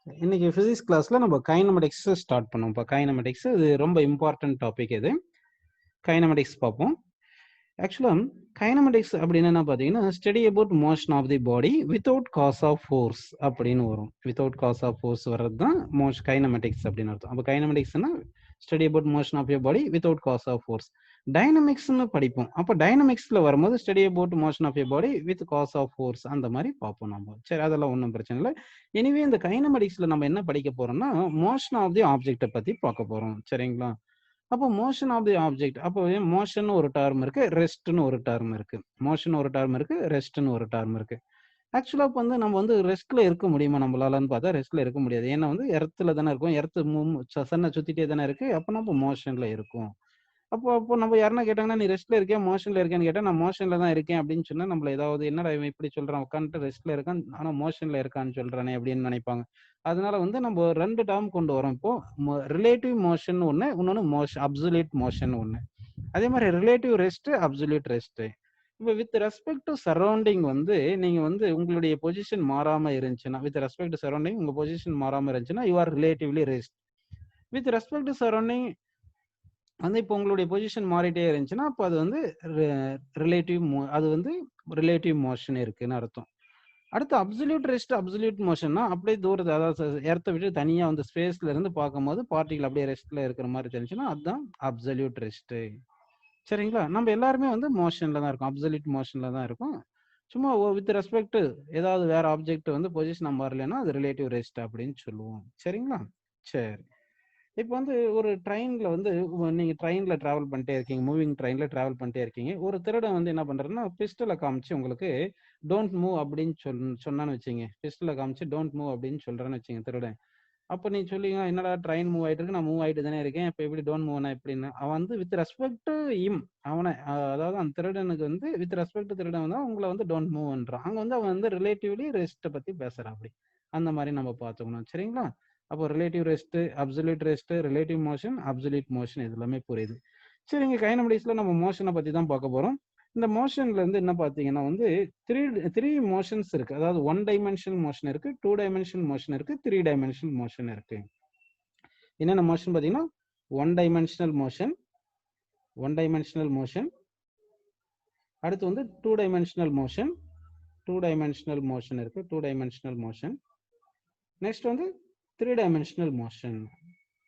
இன்னைக்கு பிசிக்ஸ் கிளாஸ்ல நம்ம கைனமெட்டிக்ஸ் ஸ்டார்ட் பண்ணுவோம். இப்போ கைனமெட்டிக்ஸ் இது ரொம்ப இம்பார்ட்டன்ட் டாபிக். இது கைனமெட்டிக்ஸ் பார்ப்போம். ஆக்சுவலா கைனமெட்டிக்ஸ் அப்படின்னு என்ன பார்த்தீங்கன்னா, study about motion of the body without cause of force அப்படின்னு வரும். வித்தவுட் காஸ் ஆஃப் ஃபோர்ஸ் வர்றது தான் கைனமெட்டிக்ஸ் அப்படின்னு அர்த்தம். அப்போ கைனமெட்டிக்ஸ்னா study about motion of your body without cause of force. டைனமிக்ஸ்னு படிப்போம். அப்போ டைனமிக்ஸ்ல வரும்போது study about motion of your body with cause of force அந்த மாதிரி பார்ப்போம் நம்ம. சரி, அதெல்லாம் ஒன்றும் பிரச்சனை இல்லை. எனிவே இந்த கைனமெட்டிக்ஸ்ல நம்ம என்ன படிக்க போறோம்னா, மோஷன் ஆஃப் தி ஆப்ஜெக்ட்டை பத்தி பார்க்க போறோம். சரிங்களா? அப்போ மோஷன் ஆஃப் தி ஆப்ஜெக்ட், அப்போ மோஷன் ஒரு டர்ம் இருக்கு, ரெஸ்ட்னு ஒரு டர்ம் இருக்கு. மோஷன் ஒரு டர்ம் இருக்கு, ரெஸ்ட்னு ஒரு டர்ம் இருக்கு. ஆக்சுவலா இப்போ வந்து நம்ம வந்து ரெஸ்ட்ல இருக்க முடியுமா நம்மளாலன்னு பார்த்தா ரெஸ்ட்ல இருக்க முடியாது. ஏன்னா வந்து எர்த்துல தானே இருக்கும். எர்த்து சன்னை சுத்திட்டே தானே இருக்கு. அப்போ நம்ம மோஷன்ல இருக்கும். அப்போ அப்போ நம்ம யாருன்னா கேட்டாங்கன்னா, நீ ரெஸ்ட்ல இருக்கியா மோஷன்ல இருக்கேன்னு கேட்டா, நான் மோஷன்ல தான் இருக்கேன் அப்படின்னு சொன்னா, நம்மள ஏதாவது என்னடா இவன் இப்படி சொல்றான், உட்காந்துட்டு ரெஸ்ட்ல இருக்கான் ஆனா மோஷன்ல இருக்கான்னு சொல்றானே அப்படின்னு நினைப்பாங்க. அதனால வந்து நம்ம 2 டேர்ம் கொண்டு வரோம். இப்போ ரிலேட்டிவ் மோஷன் ஒண்ணு, இன்னொன்னு அப்சல்யூட் மோஷன் ஒண்ணு. அதே மாதிரி ரிலேட்டிவ் ரெஸ்ட், அப்சல்யூட் ரெஸ்ட். இப்போ வித் ரெஸ்பெக்ட் டு சரௌண்டிங் வந்து நீங்க வந்து உங்களுடைய பொசிஷன் மாறாம இருந்துச்சுன்னா, வித் ரெஸ்பெக்ட் டு சரௌண்டிங் உங்க பொசிஷன் மாறாம இருந்துச்சுன்னா you are relatively rest. With respect to surrounding வந்து இப்போ உங்களுடைய பொசிஷன் மாறிட்டே இருந்துச்சுன்னா அப்போ அது வந்து அது வந்து ரிலேட்டிவ் மோஷன் இருக்குன்னு அர்த்தம். அடுத்து அப்சல்யூட் ரெஸ்ட், அப்சல்யூட் மோஷன்னா அப்படியே தூரத்தை, அதாவது எர்த்தை விட்டு தனியா வந்து ஸ்பேஸ்ல இருந்து பார்க்கும்போது பார்ட்டிகல் அப்படியே ரெஸ்ட்ல இருக்கிற மாதிரி தெரிஞ்சுன்னா அதுதான் அப்சல்யூட் ரெஸ்ட். சரிங்களா? நம்ம எல்லாருமே வந்து மோஷன்ல தான் இருக்கும், அப்சல்யூட் மோஷன்ல தான் இருக்கும். சும்மா வித் ரெஸ்பெக்ட் ஏதாவது வேற ஆப்ஜெக்ட் வந்து பொசிஷன் மாறலைன்னா அது ரிலேட்டிவ் ரெஸ்ட் அப்படின்னு சொல்லுவோம். சரிங்களா? சரி. இப்போ வந்து ஒரு ட்ரெயின்ல வந்து நீங்க ட்ரெயின்ல டிராவல் பண்ணிட்டே இருக்கீங்க, மூவிங் ட்ரெயின்ல டிராவல் பண்ணிட்டே இருக்கீங்க. ஒரு திருடன் வந்து என்ன பண்றாருன்னா, பிஸ்டலை காமிச்சு உங்களுக்கு டோன்ட் மூவ் அப்படின்னு சொன்னான்னு வச்சுங்க. பிஸ்டலை காமிச்சு டோன்ட் மூவ் அப்படின்னு சொல்றான்னு வச்சுங்க திருடன். அப்போ நீ சொல்லிங்க, என்னடா ட்ரெயின் மூவ் ஆயிட்டு இருக்கு, நான் மூவ் ஆயிட்டு தானே இருக்கேன், இப்போ எப்படி டோன்ட் மூவ்னா எப்படின்னு. அவன் வந்து வித் ரெஸ்பெக்ட் டு இம், அவனை அதாவது அந்த திருடனுக்கு வந்து வித் ரெஸ்பெக்ட் டு திருடன் வந்து உங்களை வந்து டோன்ட் மூவ்ன்றான். அங்க வந்து அவன் வந்து ரிலேட்டிவ்லி ரெஸ்ட்டை பத்தி பேசுறான். அப்படி அந்த மாதிரி நம்ம பார்த்துக்கணும். சரிங்களா? அப்போ relative rest, absolute rest, relative motion, absolute motion இது எல்லாமே புரியுது. சரிங்க, கைனமெட்டிக்ஸ்ல நம்ம மோஷனை பத்தி தான் பார்க்க போறோம். இந்த மோஷன்ல இருந்து என்ன பார்த்தீங்கன்னா வந்து த்ரீ த்ரீ மோஷன்ஸ் இருக்கு. அதாவது 1 டைமென்ஷனல் மோஷன் இருக்கு, 2 டைமென்ஷனல் மோஷன் இருக்கு, 3 டைமென்ஷனல் மோஷன் இருக்கு. என்னென்ன மோஷன் பார்த்தீங்கன்னா, 1 டைமென்ஷனல் மோஷன், 1 டைமென்ஷனல் மோஷன், அடுத்து வந்து 2 டைமென்ஷனல் மோஷன், 2 டைமென்ஷனல் மோஷன் இருக்கு, 2 டைமென்ஷனல் மோஷன். நெக்ஸ்ட் வந்து 3 டைமென்ஷனல் மோஷன்,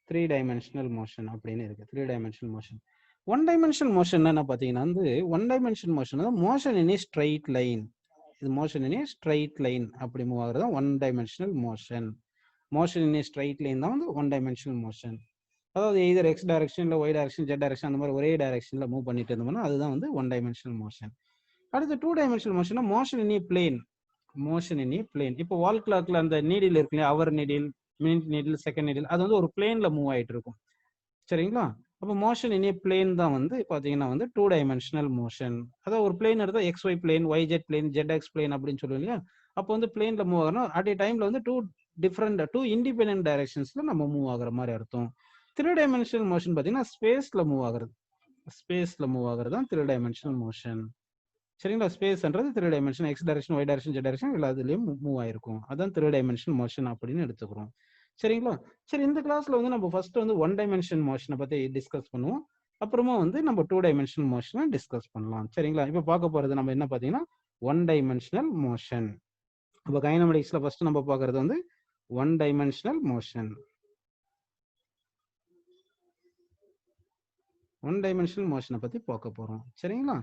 3 டைமென்ஷனல் மோஷன் அப்படின்னு இருக்கு. 3 டைமென்ஷனல் மோஷன். 1 டைமென்ஷனல் மோஷன் என்ன பார்த்தீங்கன்னா வந்து 1 dimensional motion motion in a straight line. இது motion in a straight line அப்படி மூவ் ஆகுறது தான் 1 dimensional motion. Motion in a straight line தான் வந்து 1 டைமென்ஷனல் மோஷன். அதாவது எய்தர் எக்ஸ் டைரக்ஷன் இல்லை ஒய் டைரக்ஷன், ஜெட் டைரக்ஷன் அந்த மாதிரி ஒரே டைரக்ஷன்ல மூவ் பண்ணிட்டு இருந்தோம்னா அதுதான் வந்து 1 டைமென்ஷனல் மோஷன். அடுத்து 2 dimensional motion, motion in a plane. Motion in a plane. இப்போ வால் கிளாக்ல அந்த நீடில் இருக்கு இல்லையா, hour needle, minute needle, second needle, அது வந்து ஒரு பிளேன்ல மூவ் ஆயிட்டு இருக்கும். சரிங்களா? அப்போ மோஷன் இன் ஏ பிளேன் தான் வந்து பாத்தீங்கன்னா வந்து 2 டைமென்ஷனல் மோஷன். அதாவது ஒரு பிளேன் எடுத்தா X Y plane, Y Z plane, Z X plane அப்படின்னு சொல்லுவோம் இல்லையா. அப்போ வந்து பிளேன்ல மூவ் ஆகணும். அட் ஏ டைம்ல வந்து டூ இண்டிபெண்டன்ட் டைரக்ஷன்ஸ்ல நம்ம மூவ் ஆகுற மாதிரி அர்த்தம். 3 டைமென்ஷனல் மோஷன் பாத்தீங்கன்னா ஸ்பேஸ்ல மூவ் ஆகுறது. ஸ்பேஸ்ல மூவ் ஆகுறது தான் 3 டைமென்ஷனல் மோஷன். சரிங்களா? ஸ்பேஸ்ன்றது 3 dimension, X direction, Y direction, jet direction எல்லாத்துலயும் மூவ் ஆயிருக்கும். அதான் 3 டைமென்ஷனல் மோஷன் அப்படின்னு எடுத்துக்கிறோம். சரிங்களா? சரி, இந்த கிளாஸ்ல வந்து நம்ம ஃபர்ஸ்ட் வந்து 1 டைமென்ஷன் மோஷனை பத்தி டிஸ்கஸ் பண்ணுவோம். அப்புறமா வந்து நம்ம 2 டைமென்ஷனல் மோஷனை டிஸ்கஸ் பண்ணலாம். சரிங்களா? இப்போ பார்க்க போறது நம்ம என்ன பார்த்தீங்கன்னா 1 டைமென்ஷனல் மோஷன். அப்போ கைனமெட்டிக்ஸ்ல ஃபர்ஸ்ட் நம்ம பார்க்கறது வந்து 1 டைமென்ஷனல் மோஷன். 1 டைமென்ஷனல் மோஷனை பத்தி பார்க்க போறோம். சரிங்களா?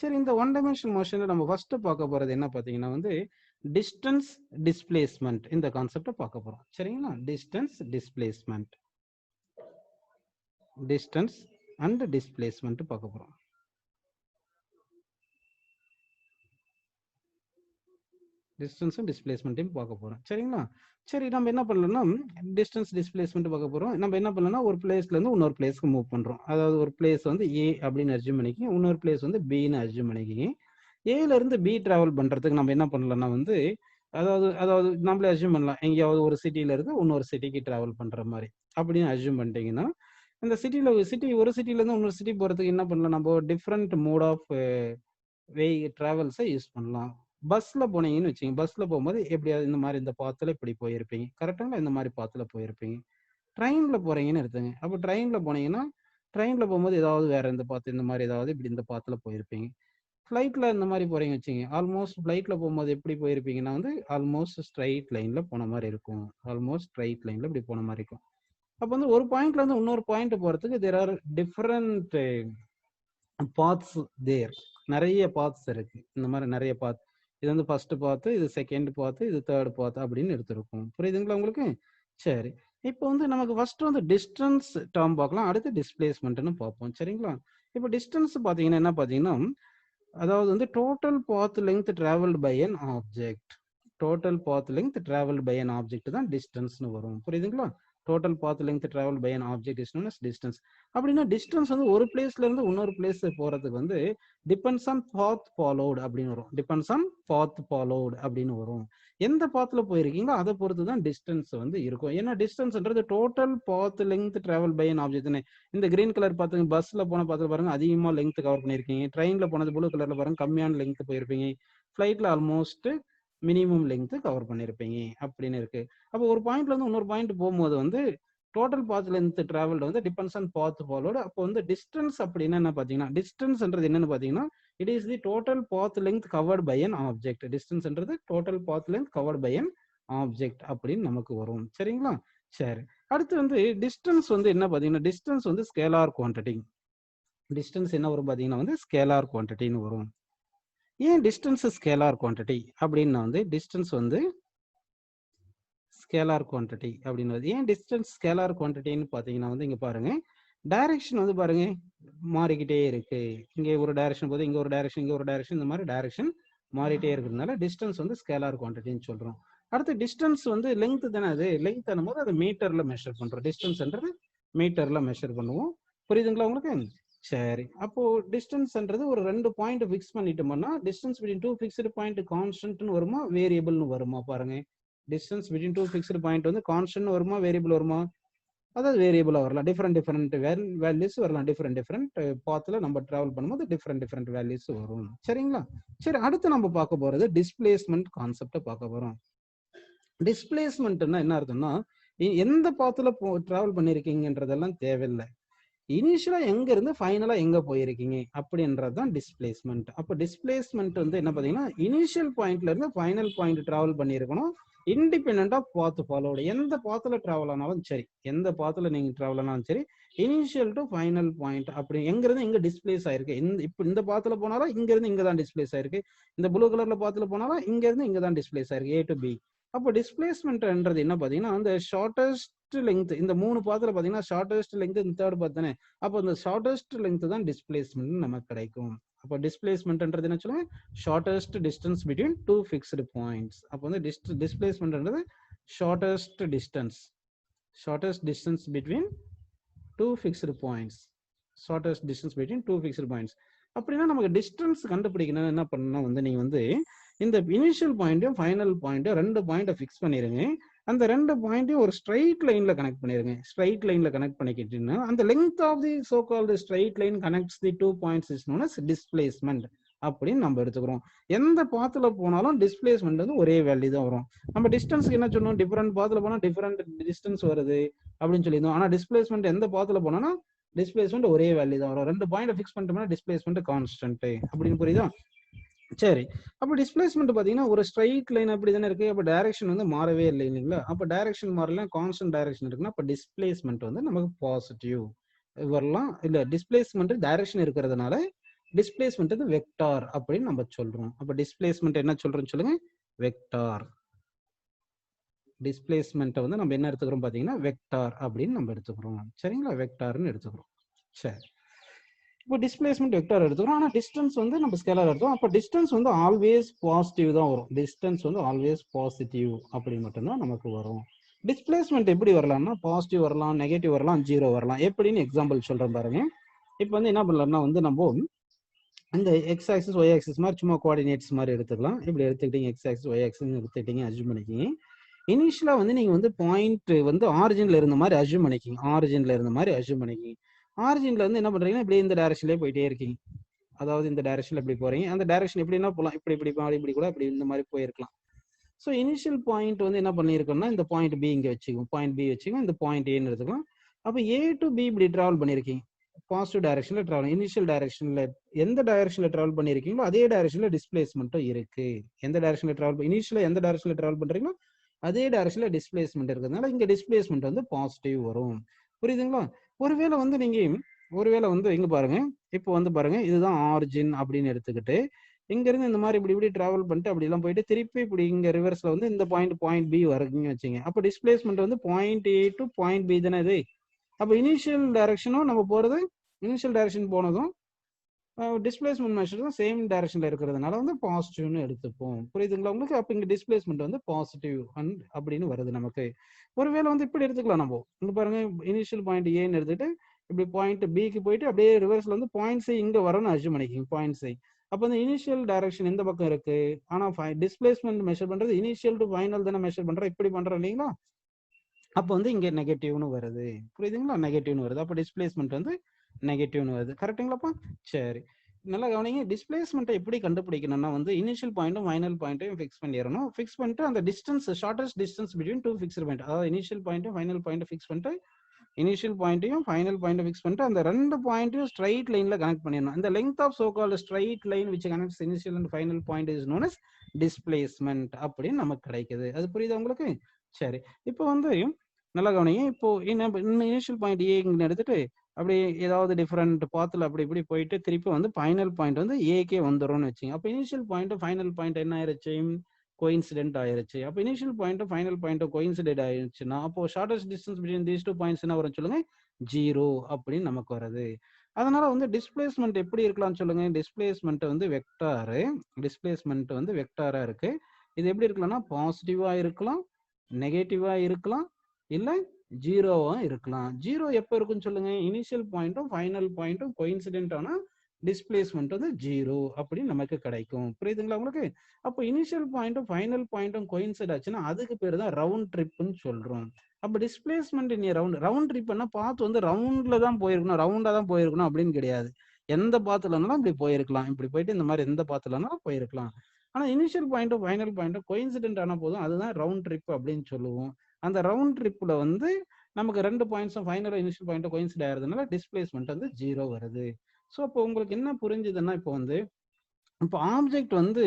சரி, இந்த 1 டைமென்ஷனல் மோஷன்ல நம்ம ஃபர்ஸ்ட் பார்க்க போறது என்ன பார்த்தீங்கன்னா வந்து டிஸ்டன்ஸ் டிஸ்பிளேஸ்மெண்ட். இந்த கான்செப்டை பார்க்க போறோம். சரிங்களா? Distance displacement, distance and displacement பார்க்க போறோம். டிஸ்டன்ஸும் டிஸ்பிளேஸ்மெண்ட்டையும் பார்க்க போறோம். சரிங்களா? சரி, நம்ம என்ன பண்ணலாம்னா டிஸ்டன்ஸ் டிஸ்பிளேஸ்மெண்ட் பார்க்க போறோம். நம்ம என்ன பண்ணலாம்னா ஒரு பிளேஸ்ல இருந்து இன்னொரு பிளேஸ்க்கு மூவ் பண்றோம். அதாவது ஒரு பிளேஸ் வந்து ஏ அப்படின்னு அர்ஜும் பண்ணிக்கி, இன்னொரு பிளேஸ் வந்து பின்னு அர்ஜும் பண்ணிக்கி. ஏல இருந்து பி டிராவல் பண்றதுக்கு நம்ம என்ன பண்ணலாம்னா வந்து அதாவது அதாவது நம்மளே அர்ஜும் பண்ணலாம், எங்கேயாவது ஒரு சிட்டில இருந்து இன்னொரு சிட்டிக்கு டிராவல் பண்ற மாதிரி அப்படின்னு அர்ஜும் பண்ணிட்டீங்கன்னா, இந்த ஒரு சிட்டில இருந்து இன்னொரு சிட்டி போறதுக்கு என்ன பண்ணலாம், நம்ம டிஃப்ரெண்ட் மோட் ஆஃப் வே டிராவல்ஸை யூஸ் பண்ணலாம். பஸ்ல போனீங்கன்னு வச்சுங்க, பஸ்ல போகும்போது எப்படியாவது இந்த மாதிரி இந்த பாத்துல இப்படி போயிருப்பீங்க, கரெக்டாங்களா? இந்த மாதிரி பாத்துல போயிருப்பீங்க. ட்ரெயின்ல போறீங்கன்னு எடுத்துங்க. அப்போ ட்ரெயின்ல போனீங்கன்னா, ட்ரெயின்ல போகும்போது ஏதாவது வேற இந்த பாத்து இந்த மாதிரி ஏதாவது இப்படி இந்த பாத்துல போயிருப்பீங்க. ஃப்ளைட்ல இந்த மாதிரி போறீங்க வச்சுங்க, ஆல்மோஸ்ட் ஃப்ளைட்ல போகும்போது எப்படி போயிருப்பீங்கன்னா வந்து ஆல்மோஸ்ட் ஸ்ட்ரைட் லைன்ல போன மாதிரி இருக்கும். ஆல்மோஸ்ட் ஸ்ட்ரைட் லைன்ல இப்படி போன மாதிரி இருக்கும். அப்போ வந்து ஒரு பாயிண்ட்ல இருந்து இன்னொரு பாயிண்ட் போறதுக்கு தேர் ஆர் டிஃபரண்ட் பாத்ஸ் தேர். நிறைய பாத்ஸ் இருக்கு. இந்த மாதிரி நிறைய பாத். இது வந்து ஃபர்ஸ்ட் பாத்து, இது செகண்ட் பாத்து, இது தேர்ட் பாத் அப்படின்னு எடுத்திருக்கும். புரியுதுங்களா உங்களுக்கு? சரி. இப்போ வந்து நமக்கு ஃபர்ஸ்ட் வந்து டிஸ்டன்ஸ் டேர்ம் பார்க்கலாம், அடுத்து டிஸ்பிளேஸ்மெண்ட்னு பார்ப்போம். சரிங்களா? இப்போ டிஸ்டன்ஸ் பார்த்தீங்கன்னா என்ன பார்த்தீங்கன்னா, அதாவது வந்து total path length travelled by an object. Total path length travelled by an object தான் டிஸ்டன்ஸ்னு வரும். புரியுதுங்களா? Total path length travel by an object is known as distance. அப்படின்னா டிஸ்டன்ஸ் வந்து ஒரு பிளேஸ்ல இருந்து இன்னொரு பிளேஸ் போறதுக்கு வந்து டிபெண்ட்ஸ் ஆன் பாத் ஃபாலோட் அப்படின்னு வரும். டிபெண்ட்ஸ் ஆன் பாத் ஃபாலோட் அப்படின்னு வரும். எந்த பாத்ல போயிருக்கீங்களோ அதை பொறுத்து தான் டிஸ்டன்ஸ் வந்து இருக்கும். ஏன்னா டிஸ்டன்ஸ்ன்றது total path length travel by an object. இந்த கிரீன் கலர் பாத்துங்க, பஸ்ல போன பாத்துல பாருங்க அதிகமா லெங்த் கவர் பண்ணிருக்கீங்க. ட்ரெயின்ல போனது ப்ளூ கலர்ல பாருங்க கம்மியான லெங்த் போயிருப்பீங்க. ஃபிளைட்ல ஆல்மோஸ்ட் மினிமம் லெங்த் கவர் பண்ணிருப்பீங்க அப்படின்னு இருக்கு. அப்போ ஒரு பாயிண்ட்ல இருந்து இன்னொரு பாயிண்ட் போகும்போது வந்து டோட்டல் பாத் லென்த் டிராவல்டு வந்து டிபெண்ட்ஸ் ஆன் பாத் ஃபாலோடு. அப்போ வந்து டிஸ்டன்ஸ் அப்படின்னா என்ன பார்த்தீங்கன்னா, டிஸ்டன்ஸ்ன்றது என்னன்னு பார்த்தீங்கன்னா, it is the total path length covered by an object. டிஸ்டன்ஸ்ன்றது total path length covered by an object அப்படின்னு நமக்கு வரும். சரிங்களா? சரி. அடுத்து வந்து டிஸ்டன்ஸ் வந்து என்ன பார்த்தீங்கன்னா, டிஸ்டன்ஸ் வந்து ஸ்கேலார் குவான்டிட்டி. டிஸ்டன்ஸ் என்ன வரும் பார்த்தீங்கன்னா வந்து ஸ்கேலார் குவான்டிட்டின்னு வரும். ஏன் டிஸ்டன்ஸ் ஸ்கேலார் குவான்டிட்டி அப்படின்னா வந்து டிஸ்டன்ஸ் வந்து ஸ்கேலார் குவான்டிட்டி அப்படின்னு ஏன் டிஸ்டன்ஸ் ஸ்கேலார் குவான்டிட்டின்னு பார்த்தீங்கன்னா வந்து இங்க பாருங்க, டைரக்ஷன் வந்து பாருங்க மாறிக்கிட்டே இருக்கு. இங்கே ஒரு டைரக்ஷன் போது, இங்க ஒரு டைரக்ஷன், இங்க ஒரு டைரக்ஷன், இந்த மாதிரி டைரக்ஷன் மாறிட்டே இருக்கிறதுனால டிஸ்டன்ஸ் வந்து ஸ்கேலார் குவான்டிட்டின்னு சொல்றோம். அடுத்து டிஸ்டன்ஸ் வந்து லெங்த் தானே, அது லெங்த் ஆனும்போது அதை மீட்டர்ல மெஷர் பண்றோம். டிஸ்டன்ஸ்ன்றது மீட்டர்ல மெஷர் பண்ணுவோம். புரியுதுங்களா உங்களுக்கு? சரி. அப்போ டிஸ்டன்ஸ்ன்றது ஒரு ரெண்டு பாயிண்ட் ஃபிக்ஸ் பண்ணிட்டோம்னா distance between two fixed point கான்ஸ்டன்ட்னு வருமா வேரியபிள்னு வருமா பாருங்க. Distance between two fixed point வந்து கான்ஸ்டன்ட் வருமா வேரியபிள் வருமா? அதாவது வேரியபிளா வரலாம். டிஃபரெண்ட் வேல்யூஸ் வரலாம். டிஃபரெண்ட் பாத்ல நம்ம டிராவல் பண்ணும்போது டிஃபரெண்ட் வேல்யூஸ் வரும். சரிங்களா? சரி. அடுத்து நம்ம பார்க்க போறது டிஸ்பிளேஸ்மெண்ட் கான்செப்ட பார்க்க போறோம். டிஸ்பிளேஸ்மெண்ட்னா என்ன அர்த்தம்னா, எந்த பாத்துல டிராவல் பண்ணிருக்கீங்கன்றதெல்லாம் தேவையில்லை. இனிஷியலா எங்க இருந்து ஃபைனலா எங்க போயிருக்கீங்க அப்படின்றது தான் டிஸ்பிளேஸ்மெண்ட். அப்போ டிஸ்பிளேஸ்மெண்ட் வந்து என்ன பாத்தீங்கன்னா, இனிஷியல் பாயிண்ட்ல இருந்து ஃபைனல் பாயிண்ட் டிராவல் பண்ணியிருக்கணும். இண்டிபெண்டா பாத் ஃபாலோடு. எந்த பாத்துல டிராவல் ஆனாலும் சரி, எந்த பாத்துல நீங்க டிராவல் ஆனாலும் சரி, இனிஷியல் டு ஃபைனல் பாயிண்ட் அப்படி எங்க இருந்து எங்க டிஸ்பிளேஸ் ஆயிருக்கு. இப்ப இந்த பாத்துல போனாலும் இங்க இருந்து இங்க தான் டிஸ்பிளேஸ் ஆயிருக்கு. இந்த ப்ளூ கலர்ல பாத்துல போனாலும் இங்க இருந்து இங்க தான் டிஸ்பிளேஸ் ஆயிருக்கு, ஏ டு பி. அப்போ டிஸ்பிளேஸ்மெண்ட்ன்றது என்ன பாத்தீங்கன்னா, அந்த ஷார்டஸ்ட் லெங்த், இந்த மூணு பாத்துல பாத்தீங்கன்னா ஷார்டஸ்ட் லெங்த் இந்த தேர்ட் பாத் தானே. அப்போ இந்த ஷார்டஸ்ட் லெங்த் தான் டிஸ்பிளேஸ்மெண்ட் நமக்கு கிடைக்கும். அப்போ டிஸ்பிளேஸ்மெண்ட்ன்றது என்ன சொல்லுங்க, shortest distance between two fixed points. அப்போ வந்து டிஸ்பிளேஸ்மெண்ட்ன்றது shortest distance between two fixed points. Shortest distance between two fixed points. அப்படின்னா நமக்கு டிஸ்டன்ஸ் கண்டுபிடிக்கணும் என்ன பண்ணணும் வந்து நீங்க வந்து இந்த இனிஷியல் பாயிண்ட்டையும் ஃபைனல் பாயிண்ட்டையும் ரெண்டு பாயிண்ட்டை ஃபிக்ஸ் பண்ணிருங்க. அந்த ரெண்டு பாயிண்ட்டையும் ஒரு ஸ்ட்ரைட் லைன்ல கனெக்ட் பண்ணிருங்க. ஸ்ட்ரைட் லைன்ல கனெக்ட் பண்ணிக்கிட்டீங்கன்னா அந்த length of the so called straight line connects the two points is known as displacement அப்படின்னு நம்ம எடுத்துக்கிறோம். எந்த பாத்துல போனாலும் டிஸ்பிளேஸ்மெண்ட் வந்து ஒரே வேல்யூ தான் வரும். நம்ம டிஸ்டன்ஸ்க்கு என்ன சொன்னோம், டிஃபரெண்ட் பாத்துல போனா டிஃபரெண்ட் டிஸ்டன்ஸ் வருது அப்படின்னு சொல்லியிருந்தோம். ஆனா டிஸ்பிளேஸ்மெண்ட் எந்த பாத்துல போனா டிஸ்பிளேஸ்மெண்ட் ஒரே வேல்யூ தான் வரும். ரெண்டு பாயிண்ட் ஃபிக்ஸ் பண்ணிட்டோம்னா டிஸ்பிளேஸ்மெண்ட் கான்ஸ்டன்ட் அப்படின்னு புரியுதா? சரி. அப்போ டிஸ்பிளேஸ்மெண்ட் பாத்தீங்கன்னா ஒரு ஸ்ட்ரைட் லைன் அப்படி தானே இருக்கு. அப்போ டைரக்ஷன் வந்து மாறவே இல்லை இல்லைங்களா? அப்போ டைரக்ஷன் மாறல, கான்ஸ்டன்ட் டைரக்ஷன் இருக்குன்னா அப்போ டிஸ்பிளேஸ்மெண்ட் வந்து நமக்கு பாசிட்டிவ் வரலாம். இல்ல டிஸ்பிளேஸ்மெண்ட் டைரக்ஷன் இருக்கிறதுனால டிஸ்பிளேஸ்மெண்ட் வந்து வெக்டார் அப்படின்னு நம்ம சொல்றோம். அப்போ டிஸ்பிளேஸ்மெண்ட் என்ன சொல்றோம்னு சொல்லுங்க, வெக்டார். டிஸ்பிளேஸ்மெண்ட் வந்து நம்ம என்ன எடுத்துக்கிறோம் பாத்தீங்கன்னா வெக்டார் அப்படின்னு நம்ம எடுத்துக்கிறோம். சரிங்களா? வெக்டார்னு எடுத்துக்கிறோம். சரி. இப்போ டிஸ்பிளேஸ்மெண்ட் வெக்டார் எடுத்துக்கிறோம். ஆனா டிஸ்டன்ஸ் வந்து நம்ம ஸ்கேலார் எடுத்தோம். அப்போ டிஸ்டன்ஸ் வந்து ஆல்வேஸ் பாசிட்டிவ் தான் வரும். டிஸ்டன்ஸ் வந்து ஆல்வேஸ் பாசிட்டிவ் அப்படி மட்டும்தான் நமக்கு வரும். டிஸ்பிளேஸ்மெண்ட் எப்படி வரலாம்னா பாசிட்டிவ் வரலாம், நெகட்டிவ் வரலாம், ஜீரோ வரலாம். எப்படின்னு எக்ஸாம்பிள் சொல்றேன் பாருங்க. இப்போ வந்து என்ன பண்ணலாம்னா வந்து நம்ம இந்த எக்ஸ் ஆக்சிஸ் ஒய் ஆக்சிஸ் மாதிரி சும்மா கோஆர்டினேட்ஸ் மாதிரி எடுத்துக்கலாம். இப்படி எடுத்துக்கிட்டீங்க, எக்ஸ் ஆக்சிஸ் ஒய் ஆக்சிஸ் எடுத்துக்கிட்டீங்க, அஸ்யூம் பண்ணிக்கிங்க. இனிஷியலா வந்து நீங்க வந்து பாயிண்ட் வந்து ஆரிஜின்ல இருந்த மாதிரி அஸ்யூம் பண்ணிக்கிங்க. ஆரிஜின்ல இருந்த மாதிரி அஸ்யூம் பண்ணிக்கிங்க. ஆரிஜின்ல வந்து என்ன பண்றீங்கன்னா இப்படியே இந்த டைரக்ஷன்லயே போயிட்டே இருக்கீங்க. அதாவது இந்த டைரக்ஷன்ல இப்படி போறீங்க, அந்த டைரக்ஷன் எப்படின்னா போகலாம், இப்படி இப்படி இப்படி கூட அப்படி இந்த மாதிரி போயிருக்கலாம். ஸோ இனிஷியல் பாயிண்ட் வந்து என்ன பண்ணியிருக்கோம்னா இந்த பாயிண்ட் பி இங்கே வச்சுக்கோம், பாயிண்ட் பி வச்சுக்கோம், இந்த பாயிண்ட் ஏன்னு எடுத்துக்கலாம். அப்போ ஏ டு பி இப்படி டிராவல் பண்ணியிருக்கீங்க, பாசிட்டிவ் டைரக்ஷன்ல டிராவல், இனிஷியல் டைரக்ஷன்ல எந்த டைரக்ஷன்ல டிராவல் பண்ணியிருக்கீங்களோ அதே டைரக்ஷன்ல டிஸ்பிளேஸ்மெண்ட்டும் இருக்கு. எந்த டைரக்ஷன்ல டிராவல் இனிஷியலா எந்த டைரக்ஷன்ல டிராவல் பண்றீங்களோ அதே டைரக்ஷன்ல டிஸ்பிளேஸ்மெண்ட் இருக்கிறதுனால இங்க டிஸ்பிளேஸ்மெண்ட் வந்து பாசிட்டிவ் வரும். புரியுதுங்களா? ஒருவேளை வந்து நீங்க இங்க பாருங்க, இப்போ வந்து பாருங்க இதுதான் ஆரிஜின் அப்படின்னு எடுத்துக்கிட்டு இங்க இருந்து இந்த மாதிரி இப்படி டிராவல் பண்ணிட்டு அப்படி எல்லாம் போயிட்டு திருப்பி இப்படி இங்க ரிவர்ஸ்ல வந்து இந்த பாயிண்ட் பி வரைக்கும் வச்சுங்க. அப்போ டிஸ்பிளேஸ்மெண்ட் வந்து point A to point B தானே இது. அப்போ இனிஷியல் டைரக்ஷனும் நம்ம போறது இனிஷியல் டைரக்ஷன் போனதும் டிஸ்பிளேஸ்மெண்ட் மெஷர் தான் சேம் டைரக்ஷன்ல இருக்கிறதுனால வந்து பாசிட்டிவ்னு எடுத்துப்போம். புரியுதுங்களா உங்களுக்கு? அப்போ இங்க டிஸ்பிளேஸ்மெண்ட் வந்து பாசிட்டிவ் அப்படின்னு வருது நமக்கு. ஒருவேளை வந்து இப்படி எடுத்துக்கலாம் நம்ம. இங்க பாருங்க இனிஷியல் பாயிண்ட் ஏன்னு எடுத்துட்டு இப்படி பாயிண்ட் பிக்கு போயிட்டு அப்படியே ரிவர்ஸ்ல வந்து பாயிண்ட் சி இங்க வரும்னு அர்ஜும் பண்ணிக்கிங்க, பாயிண்ட் சி. அப்போ இந்த இனிஷியல் டைரக்ஷன் எந்த பக்கம் இருக்கு, ஆனா டிஸ்பிளேஸ்மெண்ட் மெஷர் பண்றது இனிஷியல் டு ஃபைனல் தானே மெஷர் பண்றோம், இப்படி பண்றோம் இல்லைங்களா? அப்போ வந்து இங்க நெகட்டிவ்னு வருது. புரியுதுங்களா? நெகட்டிவ்னு வருது. அப்போ டிஸ்பிளேஸ்மெண்ட் வந்து நெகட்டிவ்னு வருது. கரெக்டுங்களாப்பா? சரி, நல்லா கவனிங்க. டிஸ்பிளேஸ்மெண்ட்டை எப்படி கண்டுபிடிக்கணும்னா வந்து இனிஷியல் பாயிண்ட்டும் ஃபைனல் பாயிண்ட்டையும் ஃபிக்ஸ் பண்ணிடணும். ஃபிக்ஸ் பண்ணிட்டு அந்த distance, shortest distance between two fixed point, அதாவது இனிஷியல் பாயிண்ட்டும் ஃபைனல் பாயிண்ட்டும் ஃபிக்ஸ் பண்ணிட்டு இனிஷியல் பாயிண்ட்டையும் ஃபைனல் பாயிண்ட்டும் ஃபிக்ஸ் பண்ணிட்டு அந்த ரெண்டு பாயிண்ட்டையும் ஸ்ட்ரைட் லைன்ல கனெக்ட் பண்ணிடணும். இந்த length of so called straight line which connects initial and final point is known as displacement அப்படின்னு நமக்கு கிடைக்குது. அது புரியுதா உங்களுக்கு? சரி, இப்போ வந்து நல்லா கவனிங்க. இப்போ இனிஷியல் பாயிண்ட் ஏ எடுத்துட்டு அப்படி ஏதாவது டிஃபரெண்ட் பாத்துல அப்படி இப்படி போயிட்டு திருப்பி வந்து ஃபைனல் பாயிண்ட் வந்து ஏக்கே வந்துடும்னு வச்சுங்க. அப்போ இனிஷியல் பாயிண்ட் ஃபைனல் பாயிண்ட் என்ன ஆயிருச்சு, கோயின்சிடென்ட் ஆயிருச்சு. அப்போ initial point final point coincident ஆயிருச்சுன்னா அப்போ shortest distance between these two points என்ன வரும் சொல்லுங்க, 0 அப்படின்னு நமக்கு வருது. அதனால வந்து டிஸ்பிளேஸ்மெண்ட் எப்படி இருக்கலாம்னு சொல்லுங்க. டிஸ்பிளேஸ்மெண்ட் வந்து வெக்டாரு, டிஸ்பிளேஸ்மெண்ட் வந்து வெக்டாரா இருக்கு. இது எப்படி இருக்கலாம்னா பாசிட்டிவா இருக்கலாம், நெகட்டிவா இருக்கலாம், இல்ல ஜீரோவா இருக்கலாம். ஜீரோ எப்போ இருக்குன்னு சொல்லுங்க, இனிஷியல் பாயிண்ட்டும் ஃபைனல் பாயிண்ட்டும் கோயின்சிடென்ட் ஆனா டிஸ்பிளேஸ்மெண்ட் வந்து 0 அப்படின்னு நமக்கு கிடைக்கும். புரியுதுங்களா உங்களுக்கு? அப்போ இனிஷியல் பாயிண்ட்டும் ஃபைனல் பாயிண்ட்டும் கோயின்சைட் ஆச்சுன்னா அதுக்கு பேர் தான் ரவுண்ட் ட்ரிப்னு சொல்றோம். அப்போ டிஸ்பிளேஸ்மெண்ட் இன் ரவுண்ட் ட்ரிப்னா பாத் வந்து ரவுண்ட்ல தான் போயிருக்கணும், ரவுண்டா தான் போயிருக்கணும் அப்படின்னு கிடையாது. எந்த பாத்துலனாலும் இப்படி போயிருக்கலாம், இப்படி போயிட்டு இந்த மாதிரி எந்த பாத்துலனாலும் போயிருக்கலாம். ஆனா இனிஷியல் பாயிண்ட்டும் ஃபைனல் பாயிண்ட்டும் கோயின்சிடென்ட் ஆனா போதும், அதுதான் ரவுண்ட் ட்ரிப் அப்படின்னு சொல்லுவோம். அந்த ரவுண்ட் ட்ரிப்ல வந்து நமக்கு ரெண்டு பாயிண்ட்ஸும் ஃபைனல் இனிஷியல் பாயிண்ட்டும் கோயின்சிட் ஆகிறதுனால டிஸ்பிளேஸ்மெண்ட் வந்து 0 வருது. ஸோ அப்போ உங்களுக்கு என்ன புரிஞ்சுதுன்னா இப்போ வந்து இப்போ ஆப்ஜெக்ட் வந்து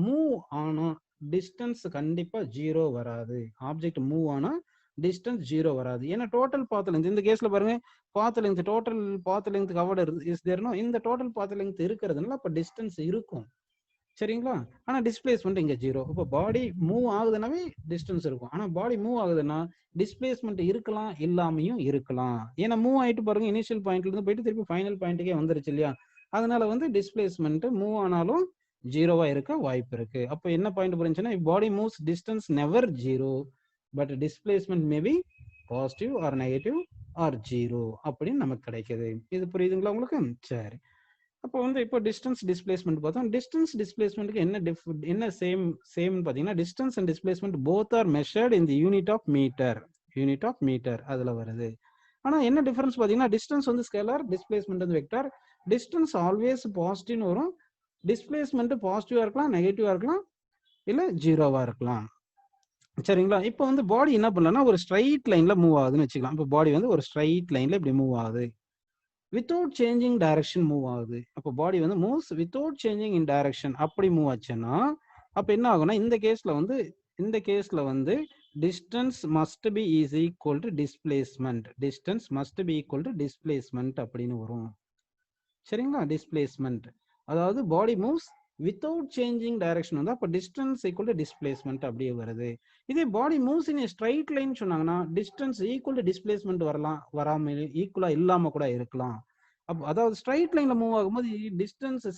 மூவ் ஆனா டிஸ்டன்ஸ் கண்டிப்பா 0 வராது. ஆப்ஜெக்ட் மூவ் ஆனா டிஸ்டன்ஸ் 0 வராது. ஏன்னா டோட்டல் பாத் லென்த் இந்த கேஸ்ல பாருங்க, path length total path length covered is தேர்னோ, இந்த டோட்டல் பாத் லென்த் இருக்கிறதுனால அப்ப டிஸ்டன்ஸ் இருக்கும். சரிங்களா? ஆனா டிஸ்பிளேஸ்மெண்ட் இங்க 0. இப்போ பாடி மூவ் ஆகுதுனாவே டிஸ்டன்ஸ் இருக்கும். ஆனா பாடி மூவ் ஆகுதுன்னா டிஸ்பிளேஸ்மெண்ட் இருக்கலாம், இல்லாமையும் இருக்கலாம். ஏன்னா மூவ் ஆயிட்டு பாருங்க, இனிஷியல் பாயிண்ட்ல இருந்து போயிட்டு திருப்பி ஃபைனல் பாயிண்ட்டுக்கே வந்துருச்சு இல்லையா? அதனால வந்து டிஸ்பிளேஸ்மெண்ட் மூவ் ஆனாலும் 0வா இருக்க வாய்ப்பு இருக்கு. அப்போ என்ன பாயிண்ட் புரிஞ்சுன்னா, body moves distance never 0 but displacement maybe positive or negative or 0 அப்படின்னு நமக்கு கிடைக்குது. இது புரியுதுங்களா உங்களுக்கு? சரி, அப்போ வந்து இப்போ டிஸ்டன்ஸ் டிஸ்பிளேஸ்மெண்ட் பார்த்தோம். டிஸ்டன்ஸ் டிஸ்பிளேஸ்மெண்ட்டுக்கு என்ன சேம் பார்த்தீங்கன்னா, distance and displacement both are measured in the unit of metre அதுல வருது. ஆனா என்ன டிஃபரன்ஸ் பார்த்தீங்கன்னா, டிஸ்டன்ஸ் வந்து ஸ்கேலார், டிஸ்பிளேஸ்மெண்ட் வந்து வெக்டார். டிஸ்டன்ஸ் ஆல்வேஸ் பாசிட்டிவ்னு வரும், டிஸ்பிளேஸ்மெண்ட் பாசிட்டிவா இருக்கலாம், நெகட்டிவா இருக்கலாம், இல்ல 0வா இருக்கலாம். சரிங்களா? இப்போ வந்து பாடி என்ன பண்ணலன்னா ஒரு ஸ்ட்ரைட் லைன்ல மூவ் ஆகுதுன்னு வச்சுக்கலாம். இப்போ பாடி வந்து ஒரு ஸ்ட்ரைட் லைன்ல இப்படி மூவ் ஆகுது, வித்தவுட் சேஞ்சிங் டைரக்ஷன் மூவ் ஆகுது. அப்போ பாடி வந்து மூவ்ஸ் வித்தவுட் சேஞ்சிங் இன் டைரக்ஷன் அப்படி மூவ் ஆச்சுன்னா அப்போ என்ன ஆகும்னா இந்த கேஸ்ல வந்து distance must be is equal to displacement, distance must be equal to displacement அப்படின்னு வரும். சரிங்களா? டிஸ்பிளேஸ்மெண்ட் அதாவது பாடி மூவ்ஸ் வித்தவுட் சேஞ்சிங் டைரக்ஷன் வந்து அப்போ டிஸ்டன்ஸ் ஈக்குவல் டு டிஸ்பிளேஸ்மெண்ட் அப்படியே வருது. இதே பாடி மூவ்ஸ் இன் ஸ்ட்ரைட் லைன் சொன்னாங்கன்னா டிஸ்டன்ஸ் ஈக்குவல் டு டிஸ்பிளேஸ்மெண்ட் வரலாம், வராம ஈக்குவலா இல்லாம கூட இருக்கலாம். அப்போ அதாவது ஸ்ட்ரைட் லைன்ல மூவ் ஆகும்போது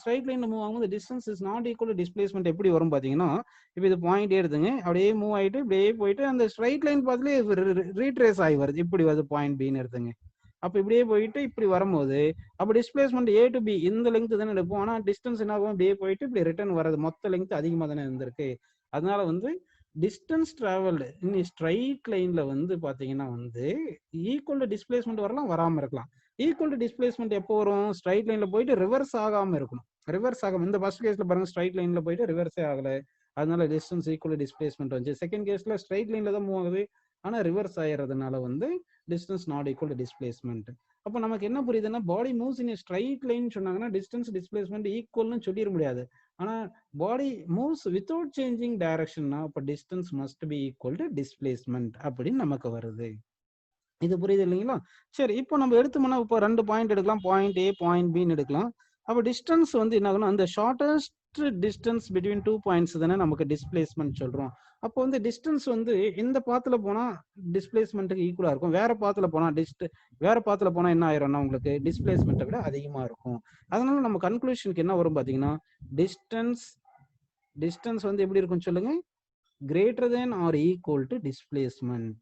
ஸ்ட்ரைட் லைன்ல மூவ் ஆகும்போது distance is not equal to displacement எப்படி வரும் பாத்தீங்கன்னா, இப்போ இது பாயிண்ட் எடுத்துங்க, அப்படியே மூவ் ஆயிட்டு இப்படியே போயிட்டு அந்த ஸ்ட்ரைட் லைன் பார்த்துலேயே ரீட்ரேஸ் ஆகி வருது, இப்படி வருது பாயிண்ட் பின்னு எடுத்துங்க. அப்போ இப்படியே போயிட்டு இப்படி வரும்போது அப்போ டிஸ்பிளேஸ்மெண்ட் ஏ டு பி இந்த லெங்க் தானே எடுப்போம், ஆனால் டிஸ்டன்ஸ் என்ன ஆகும், இப்படியே போயிட்டு இப்படி ரிட்டர்ன் வர்றது மொத்த லெங்க் அதிகமாக தானே இருந்திருக்கு. அதனால வந்து டிஸ்டன்ஸ் டிராவல்டு இன் ஸ்ட்ரைட் லைன்ல வந்து பாத்தீங்கன்னா வந்து ஈக்குவல் டு டிஸ்பிளேஸ்மெண்ட் வரலாம், வராமல் இருக்கலாம். ஈக்குவல் டு டிஸ்பிளேஸ்மெண்ட் எப்போ வரும்? ஸ்ட்ரைட் லைன்ல போயிட்டு ரிவர்ஸ் ஆகாம இருக்கணும். ரிவர்ஸ் ஆகாம, இந்த ஃபர்ஸ்ட் கேஸ்ல பாருங்க ஸ்ட்ரைட் லைன்ல போயிட்டு ரிவர்ஸே ஆகல, அதனால டிஸ்டன்ஸ் ஈக்குவல் டிஸ்பிளேஸ்மெண்ட் வந்துச்சு. செகண்ட் கேஸ்ல ஸ்ட்ரைட் லைன்ல தான் மூவ் ஆகுது, ஆனா ரிவர்ஸ் ஆயிடுறதுனால வந்து distance not equal to displacement. அப்போ நமக்கு என்ன புரியுதுன்னா, பாடி மூவ்ஸ் இன் ஸ்ட்ரைட் லைன் சொன்னாங்கன்னா டிஸ்டன்ஸ் டிஸ்பிளேஸ்மெண்ட் ஈக்குவல்னு சொல்லிட முடியாது. ஆனா பாடி மூவ்ஸ் வித்தவுட் சேஞ்சிங் டைரக்ஷன்னா அப்போ distance must be equal to displacement அப்படின்னு நமக்கு வருது. இது புரியுது இல்லைங்களா? சரி, இப்போ நம்ம எடுத்தோம்னா இப்போ 2 பாயிண்ட் எடுக்கலாம், பாயிண்ட் ஏ பாயிண்ட் பின்னு எடுக்கலாம். அப்போ டிஸ்டன்ஸ் வந்து என்ன ஆகணும், அந்த ஷார்டஸ்ட் டிஸ்டன்ஸ் பிட்வீன் 2 பாயிண்ட்ஸ் தானே நமக்கு டிஸ்பிளேஸ்மெண்ட் சொல்றோம். அப்போ வந்து டிஸ்டன்ஸ் வந்து இந்த பாத்துல போனா டிஸ்பிளேஸ்மெண்ட்டுக்கு ஈக்குவலா இருக்கும், வேற பாத்துல போனா வேற பாத்துல போனா என்ன ஆயிரும்னா உங்களுக்கு டிஸ்பிளேஸ்மெண்ட்டை விட அதிகமா இருக்கும். அதனால நம்ம கன்க்ளூஷனுக்கு என்ன வரும் பாத்தீங்கன்னா, டிஸ்டன்ஸ் வந்து எப்படி இருக்கும் சொல்லுங்க, greater than or equal to displacement.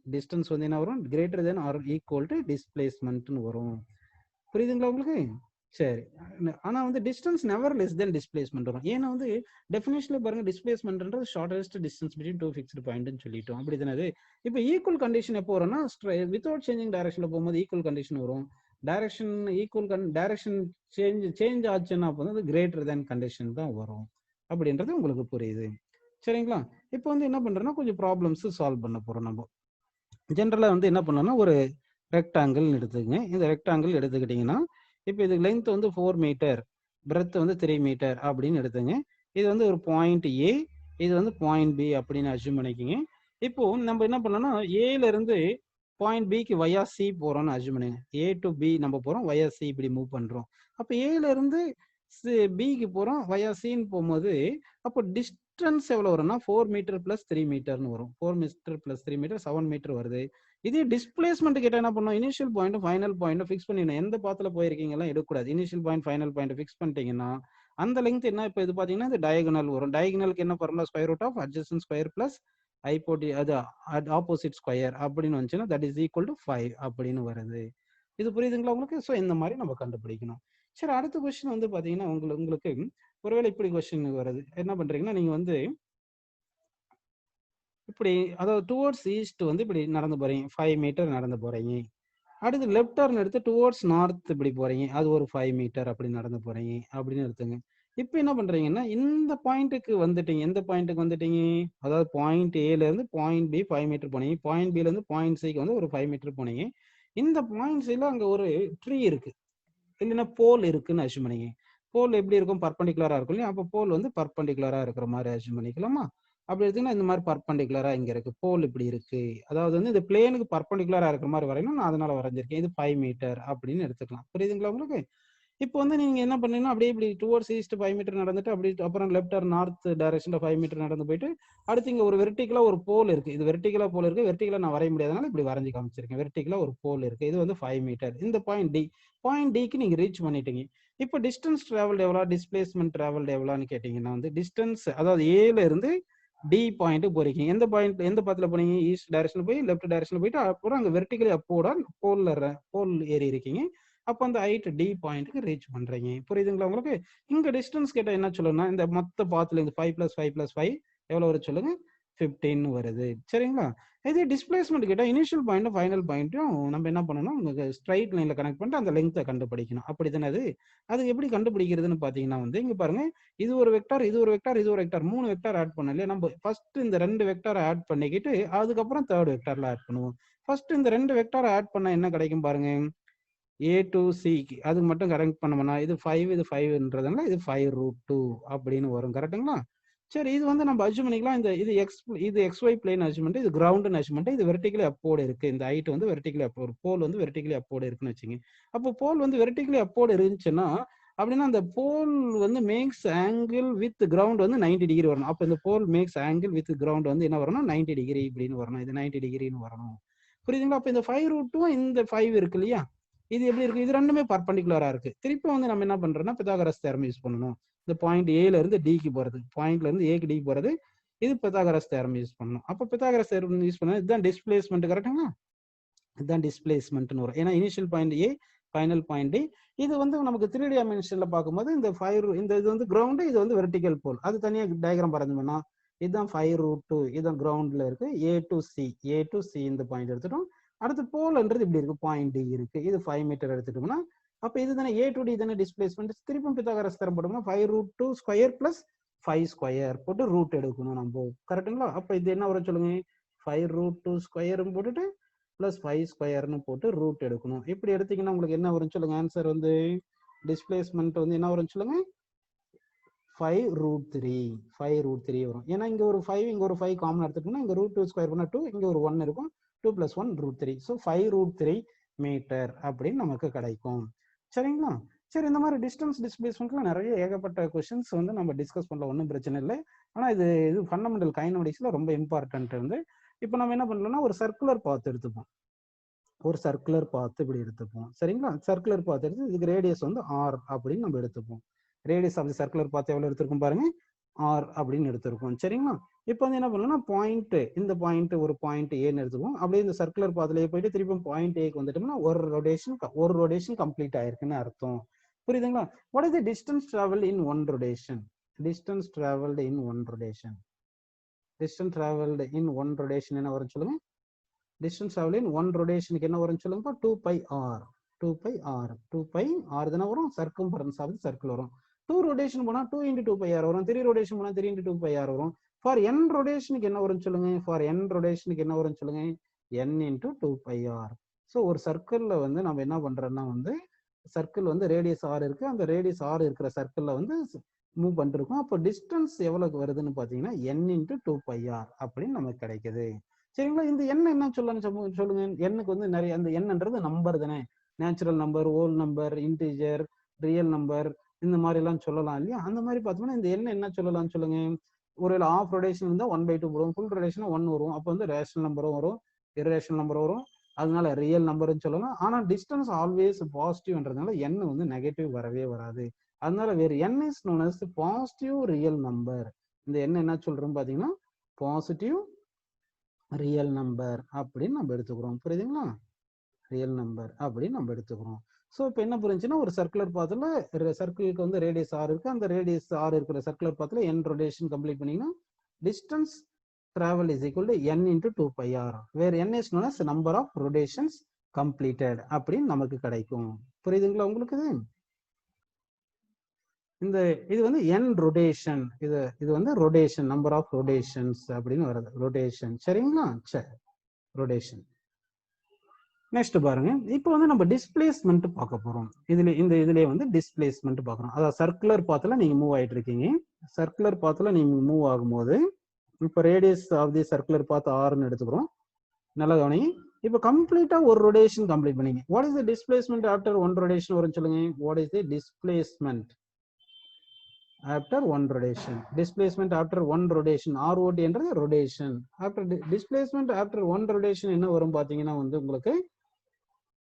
Distance வந்து என்ன வரும், greater than or equal to displacement வரும். புரியுதுங்களா உங்களுக்கு? சரி, ஆனா வந்து distance never less than displacement வரும். ஏன்னா வந்து டெஃபினேஷன்ல பாருங்க டிஸ்பிளேஸ்மெண்ட்ன்றது ஷார்டஸ்ட் டிஸ்டன்ஸ் பிட்வீன் 2 ஃபிக்ஸ்டு பாயிண்ட்னு சொல்லிட்டோம். அப்படி தானே? இப்போ ஈக்குவல் கண்டிஷன் எப்போ வரும்னா, வித்வுட் சேஞ்சிங் டைரக்ஷன்ல போகும்போது ஈக்குவல் கண்டிஷன் வரும். டைரக்ஷன் டைரக்ஷன் சேஞ்ச் ஆச்சுன்னா அப்போ வந்து கிரேட்டர் தேன் கண்டிஷன் தான் வரும். அப்படின்றது உங்களுக்கு புரியுது சரிங்களா? இப்போ வந்து என்ன பண்றோம்னா, கொஞ்சம் ப்ராப்ளம்ஸ் சால்வ் பண்ண போறோம். நம்ம ஜென்ரலா வந்து என்ன பண்ணோம்னா, ஒரு ரெக்டாங்கிள் எடுத்துக்கங்க. இந்த ரெக்டாங்கிள் எடுத்துக்கிட்டீங்கன்னா, இப்போ இது லென்த் வந்து 4 மீட்டர், பிரெத் வந்து 3 மீட்டர் அப்படின்னு எடுத்துங்க. இது வந்து ஒரு பாயிண்ட் ஏ, இது வந்து பாயிண்ட் பி அப்படின்னு அஸ்யூம் பண்ணிக்கோங்க. இப்போ நம்ம என்ன பண்ணோம்னா, ஏல இருந்து பாயிண்ட் பிக்கு வயா சி போறோம்னு அஸ்யூம் பண்ணுங்க. ஏ டு பி நம்ம போறோம், வயா சி இப்படி மூவ் பண்றோம். அப்போ ஏல இருந்து பிக்கு போறோம், வயா சின்னு போகும்போது அப்போ டிஸ்டன்ஸ் எவ்வளவு வரும்னா 4 மீட்டர் பிளஸ் 3 மீட்டர்னு வரும். 4 மீட்டர் பிளஸ் 3 மீட்டர் 7 மீட்டர் வருது. இதே டிஸ்பிளேஸ்மெண்ட் கிட்ட என்ன பண்ணும், initial point final point fix பண்ணிடணும். எந்த பாத்துல போயிருக்கீங்களா எடுக்கக்கூடாது. Initial point final point fix பண்ணிட்டீங்கன்னா அந்த லெங்த் என்ன, இப்போ இது பாத்தீங்கன்னா இது டயகனல் வரும். டயகனலுக்கு என்ன formula, square root of adjacent square plus hypo அது ஆப்போசிட் ஸ்கொயர் அப்படின்னு வந்துச்சுன்னா தட் இஸ் ஈக்குவல் டு 5 அப்படின்னு வருது. இது புரியுதுங்களா உங்களுக்கு? ஸோ இந்த மாதிரி நம்ம கண்டுபிடிக்கணும். சரி, அடுத்த கொஸ்டின் வந்து பாத்தீங்கன்னா உங்களுக்கு ஒருவேளை இப்படி கொஸ்டின் வருது. என்ன பண்றீங்கன்னா, நீங்க வந்து இப்படி அதாவது டுவோர்ட்ஸ் ஈஸ்ட் வந்து இப்படி நடந்து போறீங்க, 5 மீட்டர் நடந்து போறீங்க. அடுத்து லெஃப்ட் டர்ன் எடுத்து டுவோர்ட்ஸ் நார்த் இப்படி போறீங்க, அது ஒரு 5 மீட்டர் அப்படி நடந்து போறீங்க அப்படின்னு எடுத்துங்க. இப்போ என்ன பண்றீங்கன்னா, இந்த பாயிண்ட்டுக்கு வந்துட்டீங்க. எந்த பாயிண்ட்டுக்கு வந்துட்டீங்க, அதாவது பாயிண்ட் ஏல இருந்து பாயிண்ட் பி 5 மீட்டர் போனீங்க, பாயிண்ட் பில இருந்து பாயிண்ட் சிக்கு வந்து ஒரு 5 மீட்டர் போனீங்க. இந்த பாயிண்ட் சில அங்க ஒரு ட்ரீ இருக்கு, இல்லைன்னா போல் இருக்குன்னு அஸ்யூம் பண்ணிங்க. போல் எப்படி இருக்கும், பர்பண்டிகுலரா இருக்கும் இல்லையா? அப்போ போல் வந்து பர்பண்டிகுலரா இருக்கிற மாதிரி அஸ்யூம் பண்ணிக்கலாமா? அப்படி எடுத்தீங்கன்னா இந்த மாதிரி பர்பண்டிகுலரா இங்க இருக்கு, போல் இப்படி இருக்கு. அதாவது வந்து இந்த பிளேனுக்கு பர்பண்டிகுலரா இருக்கிற மாதிரி வரையணும், நான் அதனால வரைஞ்சிருக்கேன். இது 5 மீட்டர் அப்படின்னு எடுத்துக்கலாம். புரியுதுங்களா உங்களுக்கு? இப்போ வந்து நீங்க என்ன பண்ணீங்கன்னா, அப்படியே இப்படி டுவோர்ட்ஸ் ஈஸ்ட் 5 மீட்டர் நடந்துட்டு அப்படி அப்புறம் லெஃப்ட் ஆர் நார்த் டைரக்ஷன்ல 5 மீட்டர் நடந்து போயிட்டு அடுத்து இங்க ஒரு வெர்டிகலா ஒரு போல் இருக்கு. இது வெர்டிகலா போல் இருக்கு. வெர்டிகலா நான் வரைய முடியாதனால இப்படி வரைஞ்சு காமிச்சிருக்கேன். வெர்டிகலா ஒரு போல் இருக்கு. இது வந்து 5 மீட்டர். இந்த பாயிண்ட் டிக்கு நீங்க ரீச் பண்ணிட்டீங்க. இப்போ டிஸ்டன்ஸ் டிராவல் எவ்வளோ, டிஸ்பிளேஸ்மெண்ட் டிராவல் எவ்வளோன்னு கேட்டீங்கன்னா வந்து டிஸ்டன்ஸ், அதாவது ஏல இருந்து டி பாயிண்ட் போறீங்க. எந்த பாயிண்ட், எந்த பாத்துல போனீங்க, ஈஸ்ட் டைரக்ஷன்ல போய் லெஃப்ட் டைரக்ஷன்ல போயிட்டு அப்புறம் அங்க வெர்டிகலி அப்போட போல் ஏறி இருக்கீங்க. அப்போ அந்த ஹைட் டி பாயிண்ட்க்கு ரீச் பண்றீங்க. புரியுதுங்களா உங்களுக்கு? இங்க டிஸ்டன்ஸ் கேட்டா என்ன சொல்லணும்னா, இந்த மொத்த பாத்துல இருந்து 5 + 5 + 5 எவ்வளவு வருது சொல்லுங்க, 15 வருது. சரிங்களா? இதே டிஸ்பிளேஸ்மெண்ட் கேட்டா இனிஷியல் பாயிண்ட் ஃபைனல் பாயிண்ட்டும் நம்ம என்ன பண்ணணும், உங்களுக்கு ஸ்ட்ரைட் லைன்ல கனெக்ட் பண்ணிட்டு அந்த லெங்த்தை கண்டுபிடிக்கணும். அப்படித்தானே? அது எப்படி கண்டுபிடிக்கிறதுன்னு பாத்தீங்கன்னா வந்து இங்க பாருங்க, இது ஒரு வெக்டார், இது ஒரு வெக்டார், இது ஒரு வெக்டார், 3 வெக்டார் ஆட் பண்ணல இல்லையா? நம்ம ஃபர்ஸ்ட் இந்த 2 வெக்டார் ஆட் பண்ணிக்கிட்டு அதுக்கப்புறம் தேர்ட் வெக்டார்ல ஆட் பண்ணுவோம். ஃபர்ஸ்ட் இந்த 2 வெக்டார் ஆட் பண்ணா என்ன கிடைக்கும் பாருங்க, ஏ டு சிக்கு அதுக்கு மட்டும் கரெக்ட் பண்ணோம்னா இது 5, இது 5ன்றதுனால இது 5√2 அப்படின்னு வரும். கரெக்டுங்களா? சரி, இது வந்து நம்ம அஸ்யூம் பண்ணிக்கலாம். இது XY பிளேன் அஸ்யூமெண்ட், இது கிரவுண்ட் அஸ்யூமெண்ட், இது வெர்டிகலி அப்போர்டு இருக்கு. இந்த ஹைட் வந்து வெர்டிகலி அப்போர்டு, போல் வந்து வெர்டிகலி அப்போர்டு இருக்குன்னு வச்சுங்க. அப்போ போல் வந்து வெர்டிகலி அப்போர்டு இருந்துச்சுன்னா அப்படின்னா அந்த போல் வந்து மேக்ஸ் ஆங்கிள் வித் கிரவுண்ட் வந்து 90 டிகிரி வரணும். அப்போ இந்த போல் மேக்ஸ் ஆங்கிள் வித் கிரவுண்ட் வந்து என்ன வரணும், 90 டிகிரி இப்படின்னு வரணும். இது 90 டிகிரின்னு வரணும். புரியுதுங்களா? அப்போ இந்த 5√2 இந்த 5 இருக்கு இல்லையா, இது எப்படி இருக்கு, இது ரெண்டுமே பர்பண்டிகுலரா இருக்கு. திருப்பி வந்து நம்ம என்ன பண்றோம்னா பித்தாகரஸ் தேரம் யூஸ் பண்ணணும். இந்த பாயிண்ட் ஏல இருந்து டிக்கு போறது, பாயிண்ட்ல இருந்து ஏக்கு டி போறது, இது பித்தாகரஸ் தேரம் யூஸ் பண்ணணும். அப்போ பித்தாகரஸ் தேரம் யூஸ் பண்ணா இதுதான் டிஸ்பிளேஸ்மெண்ட். கரெக்டுங்களா? இதுதான் டிஸ்பிளேஸ்மெண்ட்னு வரும். ஏன்னா initial point A, final point D. இது வந்து நமக்கு 3 டைமென்ஷன்ல பார்க்கும்போது இந்த 5 இந்த இது வந்து கிரவுண்ட், இது வந்து வெர்டிகல் போல். அது தனியா டயக்ராம் வரைஞ்சோம்னா இதுதான் 5√2, இதுதான் கிரவுண்ட்ல இருக்கு. ஏ டு சி இந்த பாயிண்ட் எடுத்துட்டோம். அடுத்து போல்ன்றது இப்படி இருக்கு, பாயிண்ட் டி இருக்கு, இது 5 மீட்டர் எடுத்துட்டோம்னா அப்ப இது தானே ஏ டு டி தானே டிஸ்பிளேஸ்மெண்ட். திருப்பும் பித்தாகரஸ் தேற்றம் போட்டோம்னா 5√2² + 5² போட்டு ரூட் எடுக்கணும் நம்ம, கரெக்டுங்களா? அப்ப இது என்ன வரும் சொல்லுங்க, 5√2² போட்டுட்டு +5² போட்டு ரூட் எடுக்கணும். இப்படி எடுத்தீங்கன்னா உங்களுக்கு என்ன வரும் சொல்லுங்க, ஆன்சர் வந்து டிஸ்பிளேஸ்மெண்ட் வந்து என்ன வரும் சொல்லுங்க, 5√3 வரும். ஏன்னா இங்க ஒரு 5 இங்க ஒரு 5 காமன் எடுத்துட்டோம்னா இங்க √2² பண்ணா 2, இங்க ஒரு 1 இருக்கும், 2 + 1 √3. ஸோ 5√3 மீட்டர் அப்படின்னு நமக்கு கிடைக்கும். சரிங்களா? சரி, இந்த மாதிரி டிஸ்டன்ஸ் டிஸ்பிளேஸ்மெண்ட்ல நிறைய ஏகப்பட்ட கொஸ்டின்ஸ் வந்து நம்ம டிஸ்கஸ் பண்ணல, ஒன்றும் பிரச்சனை இல்லை. ஆனா இது ஃபண்டமெண்டல் கைனமெடிக்ஸ்ல ரொம்ப இம்பார்ட்டன்ட் வந்து. இப்போ நம்ம என்ன பண்ணலாம்னா ஒரு சர்க்குலர் பாத் எடுத்துப்போம், ஒரு சர்க்குலர் பாத் இப்படி எடுத்துப்போம். சரிங்களா? சர்க்குலர் பாத் எடுத்து இதுக்கு ரேடியஸ் வந்து r அப்படின்னு நம்ம எடுத்துப்போம். Radius of the circular path எவ்வளவு எடுத்திருக்கும் பாருங்க, r அப்படின்னு எடுத்திருக்கோம். சரிங்களா? இப்போ வந்து என்ன பண்ணலாம்னா பாயிண்ட், இந்த பாயிண்ட் ஒரு பாயிண்ட் ஏன்னு எடுத்துப்போம். அப்படியே இந்த சர்க்குலர் பாத்லயே போயிட்டு திருப்பி பாயிண்ட் ஏக்கு வந்துட்டோம்னா ஒரு ரொடேஷன் கம்ப்ளீட் ஆயிருக்குன்னு அர்த்தம். புரியுதுங்களா? What is the distance travelled in one rotation? Distance travelled in one rotation, distance travelled in one rotation என்ன வரும் சொல்லுங்க, டிஸ்டன்ஸ் டிராவல் இன் ஒன் ரொடேஷனுக்கு என்ன வரும் சொல்லுங்க, 2πr. 2πr தானே வரும், சர்க்கம்பரன்ஸ் ஆஃப் தி சர்க்கிள் வரும். 2 ரொடேஷன் போனா 2 × 2πr வரும், 3 ரொடேஷன் போனா 3 × 2πr வரும். ஃபார் n ரொடேஷனுக்கு என்ன வரும் சொல்லுங்க, ஃபார் n ரொடேஷனுக்கு என்ன வரும் சொல்லுங்க, n × 2πr. ஸோ ஒரு சர்க்கிள்ல வந்து நம்ம என்ன பண்றோம்னா வந்து சர்க்கிள் வந்து ரேடியஸ் r இருக்கு, அந்த ரேடியஸ் r இருக்கிற சர்க்கிள்ல வந்து மூவ் பண்ணிருக்கோம். அப்போ டிஸ்டன்ஸ் எவ்வளவு வருதுன்னு பாத்தீங்கன்னா n × 2πr அப்படின்னு நமக்கு கிடைக்குது. சரிங்களா? இந்த n என்ன சொல்லணும் சொல்லுங்க, எண்ணுக்கு வந்து நிறைய, அந்த எண்ன்றது நம்பர் தானே, natural number, whole number, integer, real number, இந்த மாதிரி எல்லாம் சொல்லலாம் இல்லையா? அந்த மாதிரி பார்த்தோம்னா இந்த எண் என்ன சொல்லலாம் சொல்லுங்க, ஒரு ஆஃப் ரொடேஷன் இருந்தா 1/2 வரும், ஃபுல் ரொடேஷன் 1 வரும். அப்போ வந்து ரேஷனல் நம்பரும் வரும், இரேஷனல் நம்பர் வரும், அதனால ரியல் நம்பர்னு சொல்லலாம். ஆனா டிஸ்டன்ஸ் ஆல்வேஸ் பாசிட்டிவ்ன்றதுனால n வந்து நெகட்டிவ் வரவே வராது. அதனால வேறு n is known as positive real number. இந்த n என்ன சொல்றோம் பாத்தீங்கன்னா பாசிட்டிவ் ரியல் நம்பர் அப்படின்னு நம்ம எடுத்துக்கிறோம். புரியுதுங்களா? ரியல் நம்பர் அப்படின்னு நம்ம எடுத்துக்கிறோம். ஸோ இப்போ என்ன புரிஞ்சுன்னா ஒரு சர்க்குலர் பாத்துல சர்க்கிளுக்கு வந்து ரேடியஸ் r இருக்கு, அந்த ரேடியஸ் r இருக்கிற சர்க்குலர் பாத்துல n ரொடேஷன் கம்ப்ளீட் பண்ணீங்கன்னா distance travel is equal to n × 2πr, where n is known as number of rotations completed அப்படின்னு நமக்கு கிடைக்கும். புரியுதுங்களா உங்களுக்கு? இந்த இது வந்து n ரொடேஷன், இது வந்து ரொடேஷன், நம்பர் ஆஃப் ரொடேஷன்ஸ் அப்படின்னு வருது, ரொடேஷன். சரிங்களா? சரி, ரொடேஷன். நெக்ஸ்ட் பாருங்க, இப்போ வந்து நம்ம டிஸ்பிளேஸ்மெண்ட் பார்க்க போறோம். இதுல வந்து டிஸ்பிளேஸ்மெண்ட் பார்க்கறோம். அதாவது சர்க்குலர் பாத்துல நீங்க மூவ் ஆயிட்டு இருக்கீங்க, சர்க்குலர் பாத்துல நீங்க மூவ் ஆகும்போது இப்போ radius of the circular path ஆர்னு எடுத்துக்கிறோம். நல்லா கவனிங்க. இப்போ கம்ப்ளீட்டா ஒரு ரொடேஷன் கம்ப்ளீட் பண்ணீங்க. What is the displacement after one rotation வரும் சொல்லுங்க. What is the displacement after one rotation? Displacement after one rotation, ROT என்றது rotation. After displacement after one rotation என்ன வரும் பாத்தீங்கன்னா வந்து உங்களுக்கு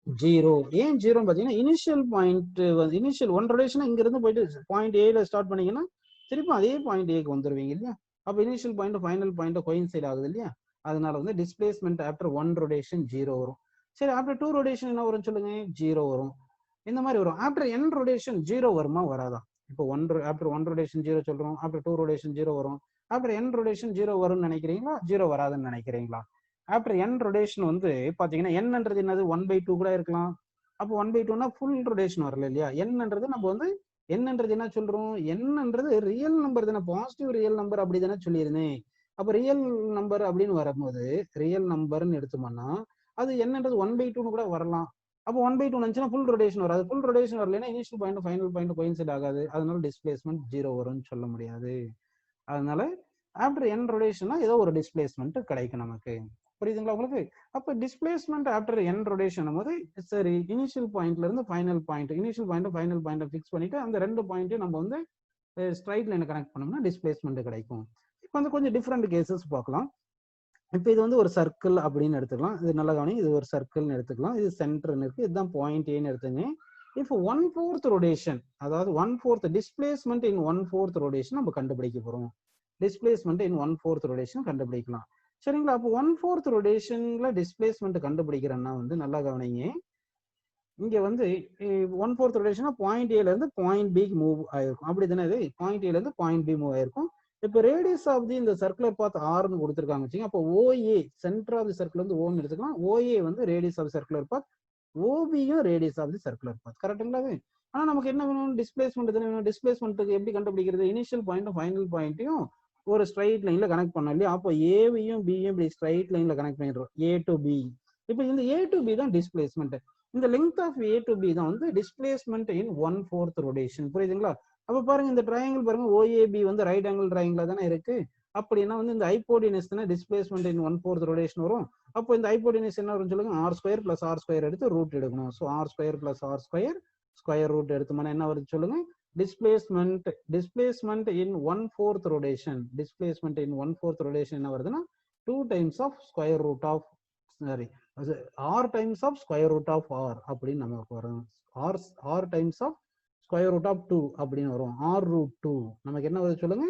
0. ஏன் 0 பாத்தீங்கன்னா initial point, initial one rotation இங்க இருந்து போயிட்டு பாயிண்ட் ஏல ஸ்டார்ட் பண்ணீங்கன்னா திருப்பி அதே பாயிண்ட் ஏக்கு வந்துருவீங்க இல்லையா? அப்ப initial point final point coincide ஆகுது இல்லையா? அதனால வந்து டிஸ்பிளேஸ்மெண்ட் ஆஃப்டர் ஒன் ரொடேஷன் 0 வரும். சரி, ஆஃப்டர் 2 ரொடேஷன் என்ன வரும் சொல்லுங்க, 0 வரும். இந்த மாதிரி வரும். ஆஃப்டர் n ரொடேஷன் 0 வருமா வராதா? இப்போ ஆஃப்டர் 1 ரொடேஷன் 0 சொல்றோம், ஆஃப்டர் 2 ரொடேஷன் 0 வரும். ஆஃப்டர் n ரொடேஷன் 0 வரும்னு நினைக்கிறீங்களா, 0 வராதுன்னு நினைக்கிறீங்களா? ஆஃப்டர் n ரொடேஷன் வந்து பாத்தீங்கன்னா என்னன்றது என்னது 1/2 கூட இருக்கலாம். அப்போ 1/2னா ஃபுல் ரொடேஷன் வரல இல்லையா? என்னன்றது நம்ம வந்து என்னன்றது என்ன சொல்றோம், என்னன்றது ரியல் நம்பர் தானே, பாசிட்டிவ் ரியல் நம்பர் அப்படி தானே சொல்லியிருந்தேன். அப்ப ரியல் நம்பர் அப்படின்னு வரும்போது ரியல் நம்பர்னு எடுத்தோம்னா அது என்னன்றது 1/2 கூட வரலாம். அப்போ 1/2 நினைச்சுன்னா ஃபுல் ரொடேஷன் வராது. ஃபுல் ரொடேஷன் வரலைன்னா initial point final point coincide ஆகாது. அதனால டிஸ்பிளேஸ்மெண்ட் 0 வரும்னு சொல்ல முடியாது. அதனால ஆஃப்டர் n ரொடேஷனா ஏதோ ஒரு டிஸ்பிளேஸ்மெண்ட் கிடைக்கும் நமக்கு. புரியுதுங்களா உங்களுக்கு? அப்ப டிஸ்பிளேஸ்மெண்ட் ஆஃப்டர் n ரொடேஷன் போது சரி, இனிஷியல் பாயிண்ட்ல இருந்து final point, initial point final point fix பண்ணிட்டு அந்த ரெண்டு பாயிண்ட்டையும் நம்ம வந்து ஸ்ட்ரைட் லைன் கனெக்ட் பண்ணோம்னா டிஸ்பிளேஸ்மெண்ட் கிடைக்கும். இப்போ வந்து கொஞ்சம் டிஃப்ரெண்ட் கேசஸ் பார்க்கலாம். இப்போ இது வந்து ஒரு சர்க்கிள் அப்படின்னு எடுத்துக்கலாம். இது நல்லா கவனிங்க, இது ஒரு சர்க்கிள்னு எடுத்துக்கலாம். இது சென்டர்னு இருக்கு, இதுதான் பாயிண்ட் ஏன்னு எடுத்துங்க. இப்போ 1/4 ரொடேஷன், அதாவது 1/4 டிஸ்பிளேஸ்மெண்ட் இன் 1/4 ரொடேஷன் நம்ம கண்டுபிடிக்க போறோம். டிஸ்பிளேஸ்மெண்ட் இன் 1/4 ரொடேஷன் கண்டுபிடிக்கலாம். சரிங்களா? அப்போ 1/4 ரொடேஷன்ல டிஸ்பிளேஸ்மெண்ட் கண்டுபிடிக்கிறேன்னா வந்து நல்லா கவனிங்க, இங்க வந்து 1/4 ரொடேஷனா பாயிண்ட் ஏல இருந்து பாயிண்ட் பிக்கு மூவ் ஆயிருக்கும். அப்படி தானே? இது பாயிண்ட் ஏல இருந்து பாயிண்ட் பி மூவ் ஆயிருக்கும். இப்போ ரேடியஸ் ஆஃப் தி இந்த சர்க்குலர் பாத் ஆர்னு கொடுத்துருக்காங்க வச்சுங்க. அப்போ OA centre of the circle வந்து ஓன்னு எடுத்துக்கலாம். ஓஏ வந்து ரேடியஸ் ஆஃப் சர்க்குலர் பாத், ஓபியும் radius of the circular path. கரெக்டுங்களாவே? ஆனா நமக்கு என்ன வேணும்? டிஸ்பிளேஸ்மெண்ட் வேணும். டிஸ்பிளேஸ்மெண்ட்டுக்கு எப்படி கண்டுபிடிக்கிறது? இனிஷியல் பாயிண்ட் ஃபைனல் பாயிண்ட்டையும் ஒரு ஸ்ட்ரைட் லைன்ல கனெக்ட் பண்ணோம் இல்லையா? அப்போ ஏவையும் பியும் இப்படி ஸ்ட்ரைட் லைன்ல கனெக்ட் பண்ணிடுறோம், ஏ டு பி. இப்போ இந்த ஏ டு பி தான் டிஸ்பிளேஸ்மெண்ட். இந்த length of A to B தான் வந்து டிஸ்பிளேஸ்மெண்ட் இன் 1/4 ரொட்டேஷன். புரியுதுங்களா? அப்ப பாருங்க இந்த ட்ரையாங்கிள் பாருங்க, ஓஏபி வந்து ரைட் ஆங்கிள் ட்ரையாங்கிளா தானே இருக்கு. அப்படின்னா வந்து இந்த ஹைப்போடினஸ் தானே டிஸ்பிளேஸ்மெண்ட் இன் 1/4 ரொட்டேஷன் வரும். அப்போ இந்த ஹைப்போடினஸ் என்ன வரும்னு சொல்லுங்க? R square plus r square எடுத்து ரூட் எடுக்கணும். So r square plus r square square root எடுத்தோம்னா என்ன வருது சொல்லுங்க? Displacement in 1/4 rotation. Displacement in 1/4 rotation என்ன வருதுன்னா 2 times of square root of sorry r times of square root of r அப்படின்னு நமக்கு வரும். R times of square root of 2 அப்படின்னு வரும். ஆர் ரூட் 2 நமக்கு என்ன வருது சொல்லுங்க?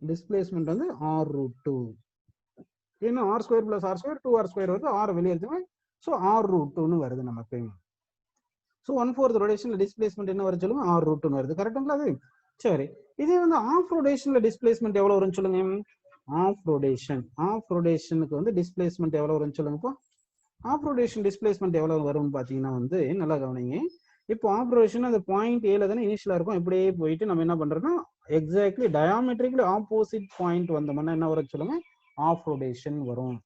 டிஸ்பிளேஸ்மெண்ட் வந்து ஆர் ரூட் 2. ஏன்னா r square plus r square 2 r square வருது, ஆர் வெளியே எடுத்துங்க. ஸோ ஆர் ரூட் 2ன்னு வருது நமக்கு. ஸோ 1/4 ரொட்டேஷன்ல டிஸ்பிளேஸ்மெண்ட் என்ன வருது சொல்லுங்க? ஆர் ரூட் 2ன்னு வருது. கரெக்டுங்களா? அது சரி. இதே வந்து ஆஃப் ரொட்டேஷன்ல டிஸ்பிளேஸ்மெண்ட் எவ்வளவு வரும்னு சொல்லுங்க? ஆஃப் ரொட்டேஷனுக்கு வந்து டிஸ்பிளேஸ்மெண்ட் எவ்வளவு வரும்னு சொல்லுங்க? இப்போ ஆஃப் ரொட்டேஷன் டிஸ்பிளேஸ்மெண்ட் எவ்வளவு வரும்னு பாத்தீங்கன்னா வந்து நல்லா கவனிங்க. இப்போ ஆஃப் ரொட்டேஷன் அந்த பாயிண்ட் ஏல தானே இனிஷியலா இருக்கும். இப்படியே போயிட்டு நம்ம என்ன பண்றோம்னா எக்ஸாக்ட்லி டயாமெட்ரிக்கலி ஆப்போசிட் பாயிண்ட் வந்தோம்னா என்ன வரும் சொல்லுங்க? ஆஃப் ரொட்டேஷன் வரும்.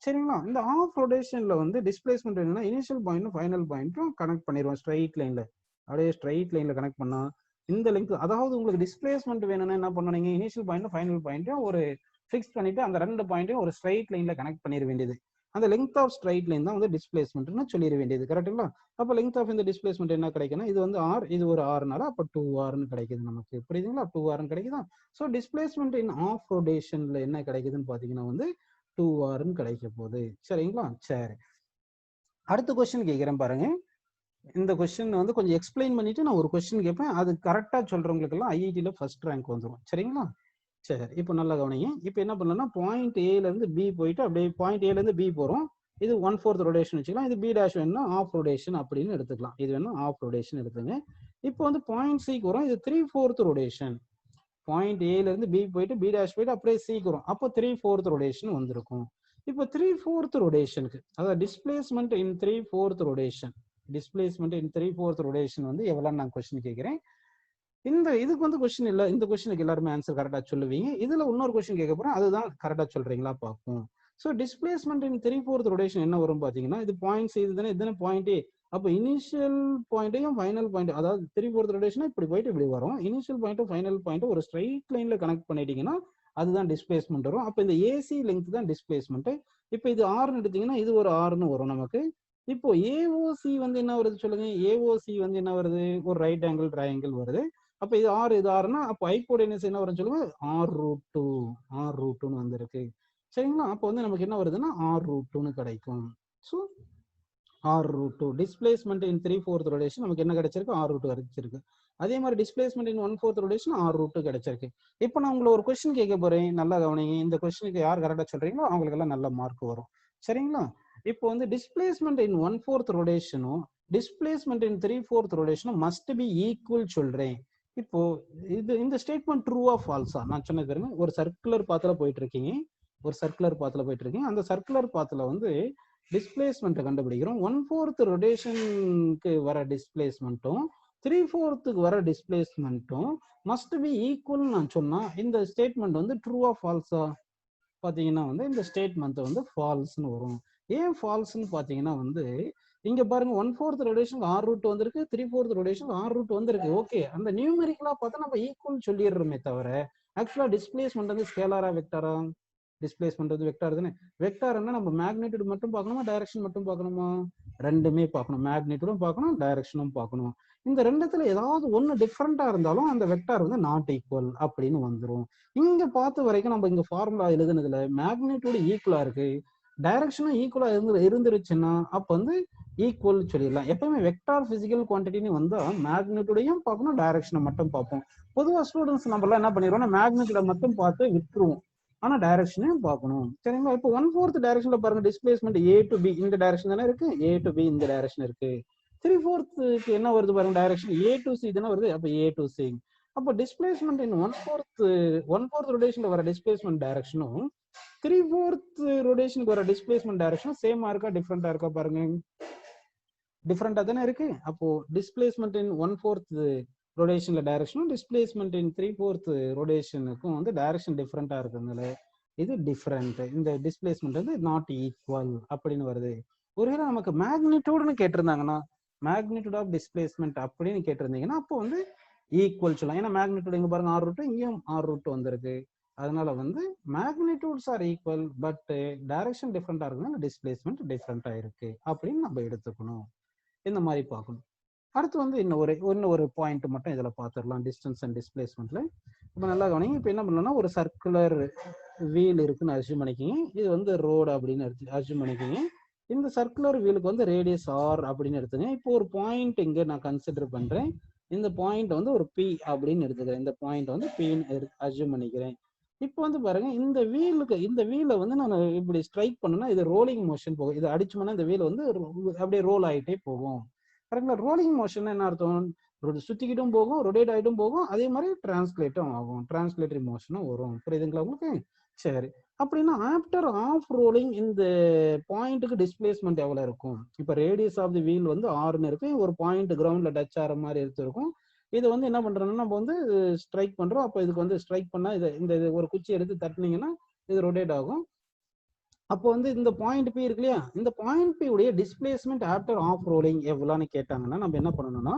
சரிங்களா? இந்த ஆஃப் ரொட்டேஷன்ல வந்து டிஸ்பிளேஸ்மெண்ட் என்னன்னா இனிஷியல் பாயிண்ட்டும் ஃபைனல் பாயிண்ட்டும் கனெக்ட் பண்ணிடுவோம் ஸ்ட்ரைட் லைன்ல. அப்படியே ஸ்ட்ரைட் லைன்ல கனெக்ட் பண்ணா இந்த லெங்க், அதாவது உங்களுக்கு டிஸ்பிளேஸ்மெண்ட் வேணும்னா என்ன பண்ணணும்? இனிஷியல் பாயிண்ட்டும் ஃபைனல் பாயிண்ட்டும் ஒரு ஃபிக்ஸ் பண்ணிட்டு அந்த ரெண்டு பாயிண்ட்டையும் ஒரு ஸ்ட்ரைட் லைன்ல கனெக்ட் பண்ணிட வேண்டியது. அந்த லெங்த் ஆஃப் ஸ்ட்ரைட் லைன் தான் வந்து டிஸ்பிளேஸ்மெண்ட்னு சொல்லிட வேண்டியது. கரெக்டுங்களா? அப்போ லெங்த் ஆஃப் இந்த டிஸ்பிளேஸ்மெண்ட் என்ன கிடைக்குன்னா இது வந்து ஆர், இது ஒரு ஆர்னால அப்போ 2ஆர்னு கிடைக்குது நமக்கு. புரியுதுங்களா? 2ஆர்னு கிடைக்குதா? ஸோ டிஸ்பிளேஸ்மெண்ட் இன் ஆஃப் ரொட்டேஷன்ல என்ன கிடைக்குதுன்னு பாத்தீங்கன்னா வந்து 2ஆர்னு கிடைக்க போகுது. சரிங்களா? சரி, அடுத்த கொஸ்டின் கேட்கிறேன் பாருங்க. இந்த கொஸ்டின் வந்து கொஞ்சம் எக்ஸ்பிளைன் பண்ணிட்டு நான் ஒரு கொஸ்டின் கேட்பேன். அது கரெக்டா சொல்றவங்களுக்கு எல்லாம் ஐஐடியில ஃபர்ஸ்ட் ரேங்க் வந்துடும். சரிங்களா? சரி, இப்போ நல்லா கவனிங்க. இப்போ என்ன பண்ணலாம்னா பாயிண்ட் ஏல இருந்து பி போயிட்டு அப்படியே பாயிண்ட் ஏல இருந்து பி போறோம். இது 1/4 ரொட்டேஷன் வச்சுக்கலாம். இது பி டேஷ் வேணும்னா ஆஃப் ரொட்டேஷன் அப்படின்னு எடுத்துக்கலாம். இது வேணும் ஆஃப் ரொட்டேஷன் எடுத்துங்க. இப்போ வந்து பாயிண்ட் சிக்கு வரும். இது 3/4 ரொட்டேஷன். பாயிண்ட் ஏல இருந்து பி போயிட்டு பி டேஷ் போயிட்டு அப்படியே சிக்கு வரும். அப்போ 3/4 ரொட்டேஷன் வந்திருக்கும். இப்போ 3/4 ரொட்டேஷனுக்கு அதாவது displacement in 3/4 rotation, displacement in 3/4 rotation வந்து எவ்வளவு நான் கொஸ்டின் கேட்கிறேன். இந்த இதுக்கு வந்து கொஸ்டின் இல்ல, இந்த கொஸ்டினுக்கு எல்லாருமே ஆன்சர் கரெக்டா சொல்லுவீங்க. இதுல இன்னொரு கொஸ்டின் கேட்க போறேன், அதுதான் கரெக்டா சொல்றீங்களா பார்ப்போம். ஸோ டிஸ்பிளேஸ்மெண்ட் இன் 3/4 ரொட்டேஷன் என்ன வரும் பாத்தீங்கன்னா இது பாயிண்ட்ஸ் இதுதானே, இதுதானே பாயிண்ட் ஏ. அப்போ இனிஷியல் பாயிண்ட்டையும் ஃபைனல் பாயிண்ட், அதாவது 3/4 ரொட்டேஷன் இப்படி போயிட்டு இப்படி வரும். இனிஷியல் பாயிண்ட்டும் ஃபைனல் பாயிண்ட்டும் ஒரு ஸ்ட்ரைட் லைன்ல கனெக்ட் பண்ணிட்டீங்கன்னா அதுதான் டிஸ்பிளேஸ்மெண்ட் வரும். அப்போ இந்த ஏசி லெங்த் தான் டிஸ்பிளேஸ்மெண்ட். இப்போ இது ஆர்னு எடுத்தீங்கன்னா இது ஒரு ஆர்னு வரும் நமக்கு. இப்போ ஏஓசி வந்து என்ன வருது சொல்லுங்க? ஏஓசி வந்து என்ன வருது? ஒரு ரைட் ஆங்கிள் ட்ரையாங்கிள் வருது. அப்ப இது ஆறு, இது ஆறுனா அப்போ ஹைப்போடெனஸ் என்ன வரும்னு சொல்லுங்க? ஆர் ரூட் 2, ஆர் ரூட் 2ன்னு வந்திருக்கு. சரிங்களா? அப்போ வந்து நமக்கு என்ன வருதுன்னா ஆர் ரூட் 2ன்னு கிடைக்கும். So R root 2 displacement in 3/4 rotation நமக்கு என்ன கிடைச்சிருக்கு? ஆர் ரூட் கிடைச்சிருக்கு. அதே மாதிரி displacement in 1/4 rotation R root கிடைச்சிருக்கு. இப்போ நான் உங்களை ஒரு கொஸ்டின் கேட்க போறேன், நல்லா கவனிங்க. இந்த கொஸ்டினுக்கு யார் கரெக்டா சொல்றீங்களோ அவங்களுக்கு எல்லாம் நல்ல மார்க் வரும். சரிங்களா? இப்போ வந்து டிஸ்பிளேஸ்மெண்ட் இன் 1/4 ரொட்டேஷனும் டிஸ்பிளேஸ்மெண்ட் இன் 3/4 ரொட்டேஷனும் மஸ்ட் பி ஈக்குவல் சொல்றேன். இப்போ இது இந்த ஸ்டேட்மெண்ட் ட்ரூவா ஃபால்ஸா? நான் சொன்னது பாருங்க, ஒரு சர்க்குலர் பாத்துல போயிட்டு இருக்கீங்க, ஒரு சர்க்குலர் பாத்துல போயிட்டு இருக்கீங்க. அந்த சர்க்குலர் பாத்துல வந்து டிஸ்பிளேஸ்மெண்ட் கண்டுபிடிக்கிறோம். 1/4 ரொட்டேஷனுக்கு வர டிஸ்பிளேஸ்மெண்ட்டும் 3/4 வர டிஸ்பிளேஸ்மெண்ட்டும் மஸ்ட் பி ஈக்குவல் நான் சொன்னா இந்த ஸ்டேட்மெண்ட் வந்து ட்ரூவா ஃபால்ஸா பாத்தீங்கன்னா வந்து இந்த ஸ்டேட்மெண்ட் வந்து ஃபால்ஸ்னு வரும். ஏன் ஃபால்ஸ்னு பாத்தீங்கன்னா வந்து இங்க பாருங்க 1/4 ரொட்டேஷன் ஆர் ரூட் வந்திருக்கு, 3/4 ரொட்டேஷன் ஆர் ரூட் வந்திருக்கு. ஓகே, அந்த நியூமெரிக்கலா பார்த்தா நம்ம ஈக்குவல் சொல்லிடுறோமே தவிர ஆக்சுவலா டிஸ்பிளேஸ்மெண்ட் வந்து ஸ்கேலாரா வெக்டாரா? டிஸ்பிளேஸ்மெண்ட் வந்து வெக்டார் தானே. வெக்டார்னா நம்ம மேக்னிட்யூட் மட்டும் பார்க்கணுமா, டைரக்ஷன் மட்டும் பார்க்கணுமா? ரெண்டுமே பார்க்கணும். மேக்னிட்யூடும் பார்க்கணும், டைரக்ஷனும் பார்க்கணும். இந்த ரெண்டுத்துல ஏதாவது ஒன்னு டிஃப்ரெண்டா இருந்தாலும் அந்த வெக்டார் வந்து நாட் ஈக்குவல் அப்படின்னு வந்துடும். இங்க பார்த்த வரைக்கும் நம்ம இங்க ஃபார்முலா எழுதுனதுல மேக்னிட்யூட் ஈக்குவலா இருக்கு, டைரக்ஷனும் ஈக்குவலா இருந்துருச்சுன்னா அப்ப வந்து ஈக்குவல் சொல்லிடலாம். எப்பவுமே வெக்டார் பிசிக்கல் குவான்டிட்டின்னு வந்தா மேக்னிட்யூடையும் பார்க்கணும், டைரக்ஷனை மட்டும் பார்ப்போம். பொதுவா ஸ்டூடெண்ட்ஸ் நம்ம எல்லாம் என்ன பண்ணிடுவோம்னா மேக்னிட்யூட மட்டும் பார்த்து விட்டுருவோம், ஆனா டைரக்ஷனையும் பார்க்கணும். சரிங்களா? இப்போ 1/4 டைரக்ஷன்ல பாருங்க டிஸ்பிளேஸ்மெண்ட் ஏ டு பி இந்த டைரக்ஷன் தானே இருக்கு, ஏ டு பி இந்த டைரக்ஷன் இருக்கு. 3/4 என்ன வருது பாருங்க டைரக்ஷன் ஏ டு சி தானே வருது, அப்ப ஏ டு சி. அப்போ டிஸ்பிளேஸ்மெண்ட் இன் ஒன் ஃபோர்த் ரொட்டேஷன்ல வர டிஸ்பிளேஸ்மெண்ட் டைரக்ஷனும் 3/4 ரொட்டேஷனுக்கு வர டிஸ்பிளேஸ்மெண்ட் டைரக்ஷனும் சேமா இருக்கா டிஃப்ரெண்டா இருக்கா பாருங்க. டிஃப்ரெண்டா தானே இருக்கு. அப்போ டிஸ்பிளேஸ்மெண்ட் இன் 1/4 ரொட்டேஷன்ல டைரக்ஷனும் டிஸ்பிளேஸ்மெண்ட் இன் 3/4 ரொட்டேஷனுக்கும் வந்து டைரக்ஷன் டிஃப்ரெண்டா இருக்கிறதுனால இது டிஃப்ரெண்ட். இந்த டிஸ்பிளேஸ்மெண்ட் வந்து நாட் ஈக்குவல் அப்படின்னு வருது. ஒருவேளை நமக்கு மேக்னிடியூட்னு கேட்டிருந்தாங்கன்னா, மேக்னிடியூட் ஆஃப் டிஸ்பிளேஸ்மெண்ட் அப்படின்னு கேட்டிருந்தீங்கன்னா அப்போ வந்து ஈக்குவல் சொல்லலாம். ஏன்னா மேக்னிடியூட் இங்க பாருங்க ஆர் ரூட், இங்கேயும் ஆர் ரூட் வந்திருக்கு. அதனால வந்து magnitudes are equal but direction டிஃப்ரெண்டா இருக்குன்னா டிஸ்பிளேஸ்மெண்ட் டிஃப்ரெண்டா இருக்கு அப்படின்னு நம்ம எடுத்துக்கணும். இந்த மாதிரி பார்க்கணும். அடுத்து வந்து இன்னும் ஒரு பாயிண்ட் மட்டும் இதுல பார்த்துடலாம் டிஸ்டன்ஸ் அண்ட் டிஸ்பிளேஸ்மெண்ட்ல. இப்போ நல்லா கவனிங்க. இப்போ என்ன பண்ணலாம்னா ஒரு சர்க்குலர் வீல் இருக்குன்னு அஸ்யூம் பண்ணிக்கிங்க. இது வந்து ரோடு அப்படின்னு அஸ்யூம் பண்ணிக்கிங்க. இந்த சர்க்குலர் வீலுக்கு வந்து ரேடியஸ் ஆர் அப்படின்னு எடுத்துங்க. இப்போ ஒரு பாயிண்ட் இங்க நான் கன்சிடர் பண்றேன். இந்த பாயிண்ட் வந்து ஒரு பி அப்படின்னு எடுத்துக்கிறேன். இந்த பாயிண்ட் வந்து பின்னு அஸ்யூம் பண்ணிக்கிறேன். இப்போ வந்து பாருங்க இந்த வீலை வந்து நான் இப்படி ஸ்ட்ரைக் பண்ணனா இது ரோலிங் மோஷன் போகும். இது அடிச்சோம்னா இந்த வீல் வந்து அப்படியே ரோல் ஆகிட்டே போகும். கரெக்டா? ரோலிங் மோஷன் என்ன அர்த்தம்? சுத்திக்கிட்டும் போகும், ரொட்டேட் ஆகிட்டும் போகும், அதே மாதிரி டிரான்ஸ்லேட்டும் ஆகும். டிரான்ஸ்லேட்டரி மோஷனும் வரும். புரியுதுங்களா உங்களுக்கு? சரி. அப்படின்னா ஆஃப்டர் ஆஃப் ரோலிங் இந்த பாயிண்ட்டுக்கு டிஸ்பிளேஸ்மெண்ட் எவ்வளவு இருக்கும்? இப்போ ரேடியஸ் ஆஃப் தி வீல் வந்து ஆர்னு இருக்கு. ஒரு பாயிண்ட் கிரவுண்ட்ல டச் ஆகிற மாதிரி இருக்கும். இது வந்து என்ன பண்றோம்னா நம்ம வந்து ஸ்ட்ரைக் பண்றோம். அப்போ இதுக்கு வந்து ஸ்ட்ரைக் பண்ணா இந்த ஒரு குச்சி எடுத்து தட்டினீங்கன்னா இது ரொட்டேட் ஆகும். அப்போ வந்து இந்த பாயிண்ட் பி இருக்கு இல்லையா, இந்த பாயிண்ட் பி உடைய டிஸ்பிளேஸ்மெண்ட் ஆஃப்டர் ஆஃப் ரோலிங் எவ்வளோன்னு கேட்டாங்கன்னா நம்ம என்ன பண்ணணும்னா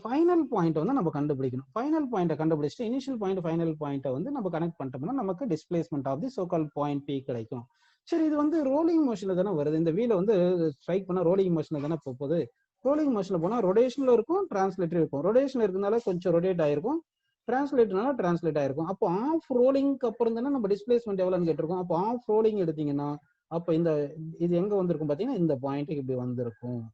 ஃபைனல் பாயிண்ட் வந்து நம்ம கண்டுபிடிக்கணும். ஃபைனல் பாயிண்ட்டை கண்டுபிடிச்சிட்டு இனிஷியல் பாயிண்ட் ஃபைனல் பாயிண்ட்டை வந்து நம்ம கனெக்ட் பண்ணிட்டோம்னா நமக்கு displacement of the so called point B கிடைக்கும். சரி, இது வந்து ரோலிங் மோஷன்ல தானே வருது. இந்த வீலை வந்து ஸ்ட்ரைக் பண்ணா ரோலிங் மோஷன்ல தானே போகுது. ரோலிங் மோஷன்ல போனா ரொட்டேஷன்ல இருக்கும், டிரான்ஸ்லேட்டர் இருக்கும். ரொட்டேஷன் இருக்கிறதுனால கொஞ்சம் ரொட்டேட் ஆயிருக்கும், டிரான்ஸ்லேட்னால டிரான்ஸ்லேட் ஆயிருக்கும். அப்போ ஆஃப் ரோலிங்க்கு அப்புறம் தானே நம்ம டிஸ்பிளேஸ்மெண்ட் எவ்வளோன்னு கேட்டிருக்கோம். அப்போ ஆஃப் ரோலிங் எடுத்தீங்கன்னா அப்போ இது எங்க வந்திருக்கும் பார்த்தீங்கன்னா இந்த பாயிண்ட்டுக்கு இப்படி வந்திருக்கும்.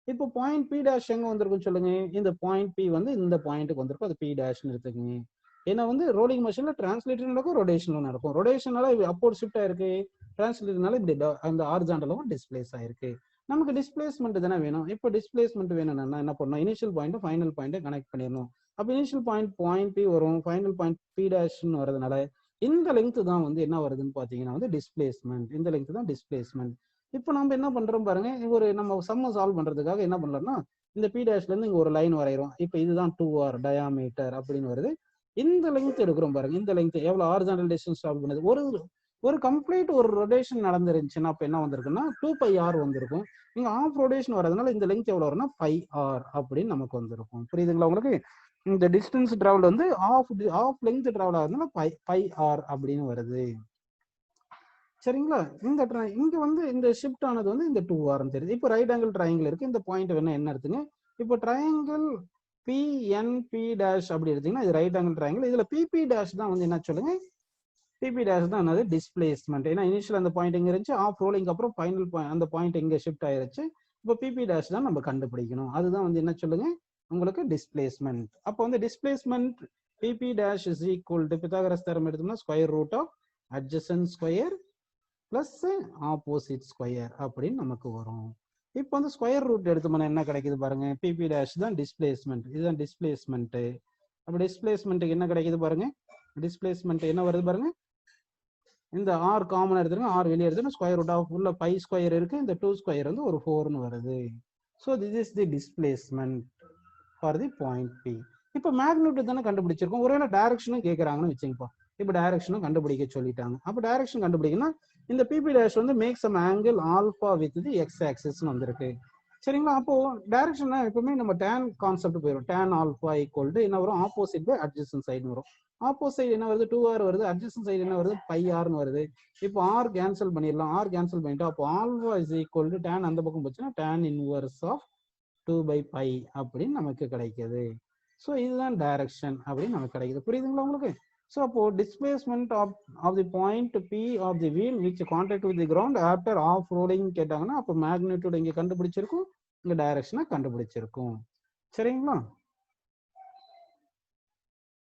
இப்போ பாயிண்ட் பி டேஷ் எங்க வந்திருக்குன்னு சொல்லுங்க. இந்த பாயிண்ட் பி வந்து இந்த பாயிண்ட்டுக்கு வந்திருக்கும். அது பி டேஷ்னு எடுத்துக்கோங்க. ஏன்னா வந்து ரோலிங் மோஷன்ல டிரான்ஸ்லேட்டர் நடக்கும், ரொட்டேஷனும் நடக்கும். ரொட்டேஷனால அப்போர்ட் ஷிஃப்ட் ஆயிருக்கு, டிரான்ஸ்லேட்டர்னால இப்படி அந்த ஹாரிசான்டலும் டிஸ்பிளேஸ் ஆயிருக்கு. நமக்கு டிஸ்பிளேஸ்மெண்ட் தானே வேணும். இப்போ டிஸ்பிளேஸ்மெண்ட் வேணும்னா என்ன பண்ணணும்? இனிஷியல் பாயிண்ட் ஃபைனல் பாயிண்ட்டை கனெக்ட் பண்ணிடணும். அப்போ இனிஷியல் பாயிண்ட் பி வரும், ஃபைனல் பாயிண்ட் பி டேஷ்னு வரதுனால இந்த லெங்க் தான் வந்து என்ன வருதுன்னு பார்த்தீங்கன்னா வந்து டிஸ்பிளேஸ்மெண்ட். இந்த லெங்க் தான் டிஸ்பிளேஸ்மெண்ட். இப்போ நம்ம என்ன பண்றோம் பாருங்க, நம்ம சம்ம சால்வ் பண்றதுக்காக என்ன பண்ணலாம்னா இந்த பி டேஷ்ல இருந்து இங்க ஒரு லைன் வரைகிறோம். இப்போ இதுதான் 2r டயாமீட்டர் அப்படின்னு வருது. இந்த லெங்த் எடுக்கிறோம் பாருங்க. இந்த லெங்த் எவ்வளவு ஹாரிசான்டல் டிஸ்டன்ஸ் சால்வ் பண்ணது. ஒரு கம்ப்ளீட் ஒரு ரொட்டேஷன் நடந்துருந்துச்சுன்னா அப்ப என்ன வந்திருக்குன்னா 2πr வந்திருக்கும். இங்க ஆஃப் ரொட்டேஷன் வரதுனால இந்த லெங்த் எவ்வளவு வரும்னா 5r அப்படின்னு நமக்கு வந்திருக்கும். புரியுதுங்களா உங்களுக்கு? இந்த டிஸ்டன்ஸ் டிராவல் வந்து ஆஃப் லெங்த் டிராவல் ஆகுதுனால 5r அப்படின்னு வருது. சரிங்களா? இங்க வந்து இந்த ஷிஃப்ட் ஆனது வந்து இந்த 2r தெரியுது. இப்போ ரைட் ஆங்கிள் ட்ரையாங்கிள் இருக்கு. இந்த பாயிண்ட் வேணா என்ன எடுத்துங்க. இப்போ ட்ரையாங்கிள் PNP டேஷ் அப்படி எடுத்தீங்கன்னா இது ரைட் ஆங்கிள் ட்ரையாங்கிள். இதுல PP டேஷ் தான் வந்து என்ன சொல்லுங்க, PP டேஷ் தான் என்னது டிஸ்பிளேஸ்மெண்ட். ஏன்னா இனிஷியல் அந்த பாயிண்ட் எங்க இருந்துச்சு, ஆஃப் ரோலிங் அப்புறம் ஃபைனல் பாயிண்ட் அந்த பாயிண்ட் எங்க ஷிஃப்ட் ஆயிருச்சு. இப்போ PP டேஷ் தான் நம்ம கண்டுபிடிக்கணும். அதுதான் வந்து என்ன சொல்லுங்க உங்களுக்கு டிஸ்பிளேஸ்மெண்ட். அப்போ வந்து displacement PP dash is equal to Pythagoras theorem எடுத்தோம்னா square root of adjacent square plus opposite square அப்படின்னு நமக்கு வரும். இப்போ வந்து ஸ்கொயர் ரூட் எடுத்தோம்னா என்ன கிடைக்குது பாருங்க. PP டேஷ் தான் டிஸ்பிளேஸ்மெண்ட், இதுதான் டிஸ்பிளேஸ்மெண்ட். அப்போ டிஸ்பிளேஸ்மெண்ட்டுக்கு என்ன கிடைக்குது பாருங்க. டிஸ்பிளேஸ்மெண்ட் என்ன வருது பாருங்க. இந்த ஆர் காமன் எடுத்துருங்க, ஆர் வெளியே எடுத்துருங்க. ஸ்கொயர் ரூட் ஆஃப் உள்ள பை ஸ்கொயர் இருக்கு, இந்த 2 ஸ்கொயர் வந்து ஒரு 4ன்னு வருது. So this is the displacement for the point B. இப்போ மேக்னிட்யூட் தானே கண்டுபிடிச்சிருக்கோம். ஒருவேளை டைரக்ஷனும் கேட்கறாங்கன்னு வச்சுங்கப்பா. இப்போ டைரக்ஷனும் கண்டுபிடிக்க சொல்லிட்டாங்க. அப்போ டைரக்ஷன் கண்டுபிடிக்கணும். இந்த PP டேஷ் வந்து make some angle alpha with the x ஆக்சிஸ்னு வந்திருக்கு. சரிங்களா? அப்போ டைரக்ஷன் எப்பவுமே நம்ம டேன் கான்செப்ட் போயிடும். டேன் ஆல்பா ஈக்குவல் டு என்ன வரும், ஆப்போசிட் பை அட்ஜசன்ட் சைடு வரும். ஆப்போசிட் என்ன வருது, 2r வருது. அட்ஜசன்ட் சைடு என்ன வருது, πrன்னு வருது. இப்போ r கேன்சல் பண்ணிடலாம். r கேன்சல் பண்ணிட்டு அப்போ alpha is equal to tan அந்த பக்கம் போச்சுன்னா டேன் இன்வர்ஸ் ஆஃப் 2/π அப்படின்னு நமக்கு கிடைக்குது. ஸோ இதுதான் டைரக்ஷன் அப்படின்னு நமக்கு கிடைக்குது. புரியுதுங்களா உங்களுக்கு? ஸோ அப்போ displacement of the point P of the wheel which contact with the ground after of rolling கேட்டாங்கன்னா அப்போ மேக்னிட்யூட் இங்கே கண்டுபிடிச்சிருக்கும், இங்கே டைரக்ஷனை கண்டுபிடிச்சிருக்கும். சரிங்களா?